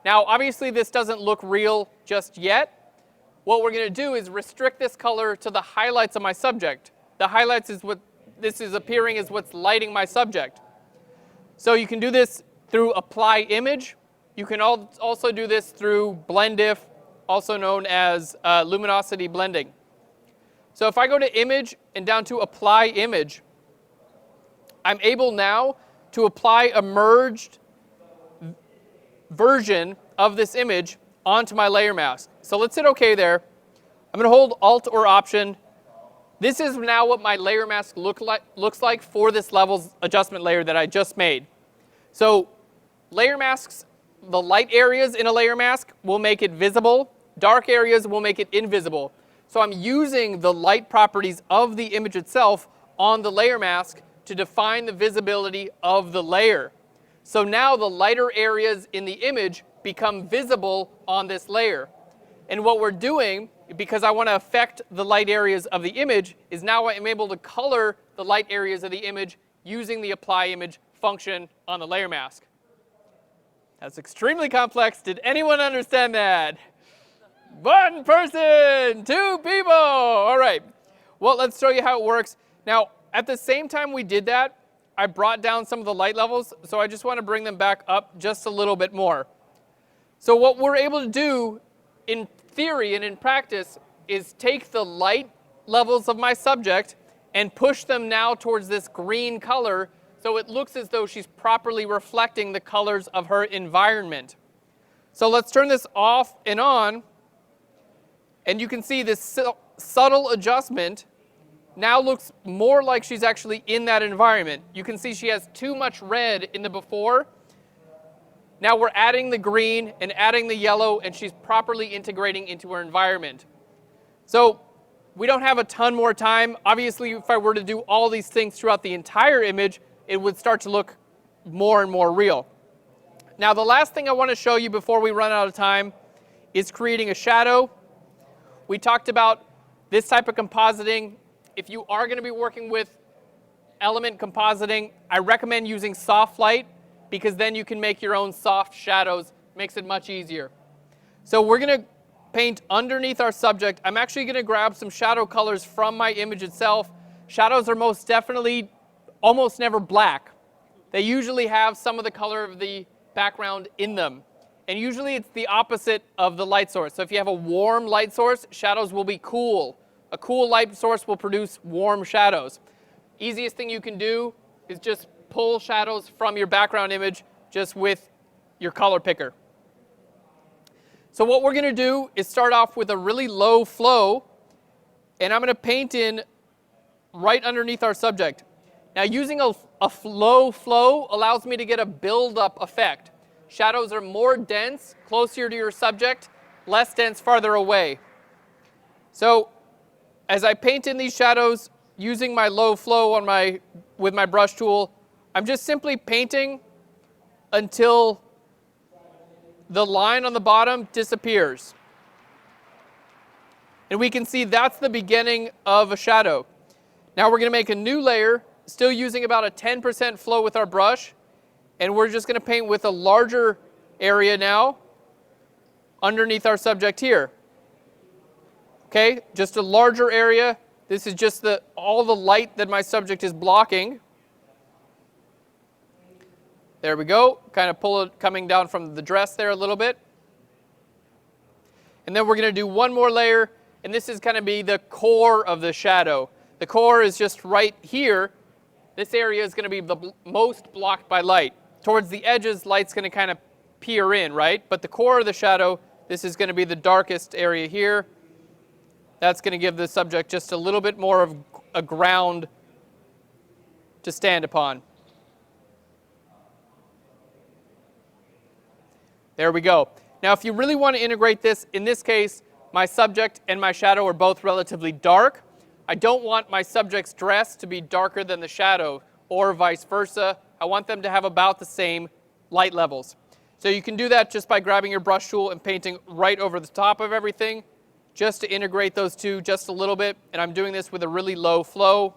Now, obviously, this doesn't look real just yet. What we're going to do is restrict this color to the highlights of my subject. The highlights is what this is appearing as what's lighting my subject. So you can do this through Apply Image. You can also do this through Blend If, also known as luminosity blending. So if I go to Image and down to Apply Image, I'm able now to apply a merged version of this image onto my layer mask. So let's hit OK there. I'm going to hold Alt or Option. This is now what my layer mask looks like for this levels adjustment layer that I just made. So layer masks, the light areas in a layer mask will make it visible. Dark areas will make it invisible. So I'm using the light properties of the image itself on the layer mask to define the visibility of the layer. So now the lighter areas in the image become visible on this layer. And what we're doing because I want to affect the light areas of the image, is now I'm able to color the light areas of the image using the apply image function on the layer mask. That's extremely complex. Did anyone understand that? One person, two people. All right. Well, let's show you how it works. Now, at the same time we did that, I brought down some of the light levels, so I just want to bring them back up just a little bit more. So what we're able to do in theory and in practice is take the light levels of my subject and push them now towards this green color so it looks as though she's properly reflecting the colors of her environment. So let's turn this off and on, and you can see this subtle adjustment now looks more like she's actually in that environment. You can see she has too much red in the before. Now we're adding the green and adding the yellow, and she's properly integrating into her environment. So we don't have a ton more time. Obviously, if I were to do all these things throughout the entire image, it would start to look more and more real. Now the last thing I want to show you before we run out of time is creating a shadow. We talked about this type of compositing. If you are going to be working with element compositing, I recommend using soft light, because then you can make your own soft shadows. Makes it much easier. So we're going to paint underneath our subject. I'm actually going to grab some shadow colors from my image itself. Shadows are most definitely almost never black. They usually have some of the color of the background in them. And usually it's the opposite of the light source. So if you have a warm light source, shadows will be cool. A cool light source will produce warm shadows. Easiest thing you can do is just pull shadows from your background image just with your color picker. So what we're going to do is start off with a really low flow, and I'm going to paint in right underneath our subject. Now using a low flow allows me to get a build-up effect. Shadows are more dense closer to your subject, less dense farther away. So as I paint in these shadows using my low flow with my brush tool, I'm just simply painting until the line on the bottom disappears. And we can see that's the beginning of a shadow. Now we're going to make a new layer, still using about a 10% flow with our brush, and we're just going to paint with a larger area now underneath our subject here. Okay, just a larger area. This is just all the light that my subject is blocking. There we go. Kind of pull it coming down from the dress there a little bit. And then we're going to do one more layer, and this is going to be the core of the shadow. The core is just right here. This area is going to be the most blocked by light. Towards the edges, light's going to kind of peer in, right? But the core of the shadow, this is going to be the darkest area here. That's going to give the subject just a little bit more of a ground to stand upon. There we go. Now if you really want to integrate this, in this case, my subject and my shadow are both relatively dark. I don't want my subject's dress to be darker than the shadow, or vice versa. I want them to have about the same light levels. So you can do that just by grabbing your brush tool and painting right over the top of everything, just to integrate those two just a little bit. And I'm doing this with a really low flow.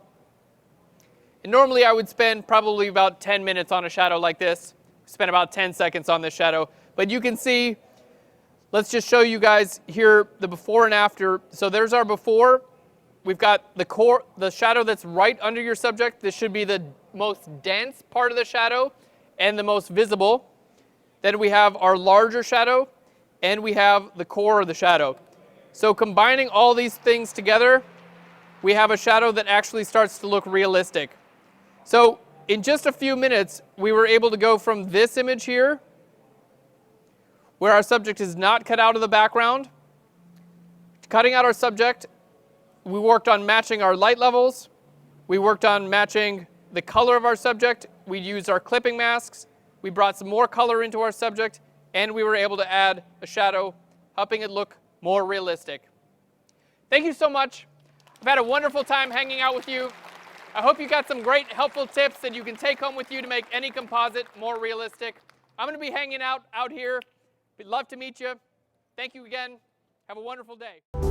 And normally I would spend probably about 10 minutes on a shadow like this. Spend about 10 seconds on this shadow. But you can see, let's just show you guys here the before and after. So there's our before. We've got the core, the shadow that's right under your subject. This should be the most dense part of the shadow and the most visible. Then we have our larger shadow, and we have the core of the shadow. So combining all these things together, we have a shadow that actually starts to look realistic. So in just a few minutes, we were able to go from this image here, where our subject is not cut out of the background, cutting out our subject. We worked on matching our light levels. We worked on matching the color of our subject. We used our clipping masks. We brought some more color into our subject, and we were able to add a shadow, helping it look more realistic. Thank you so much. I've had a wonderful time hanging out with you. I hope you got some great helpful tips that you can take home with you to make any composite more realistic. I'm going to be hanging out here. We'd love to meet you. Thank you again. Have a wonderful day.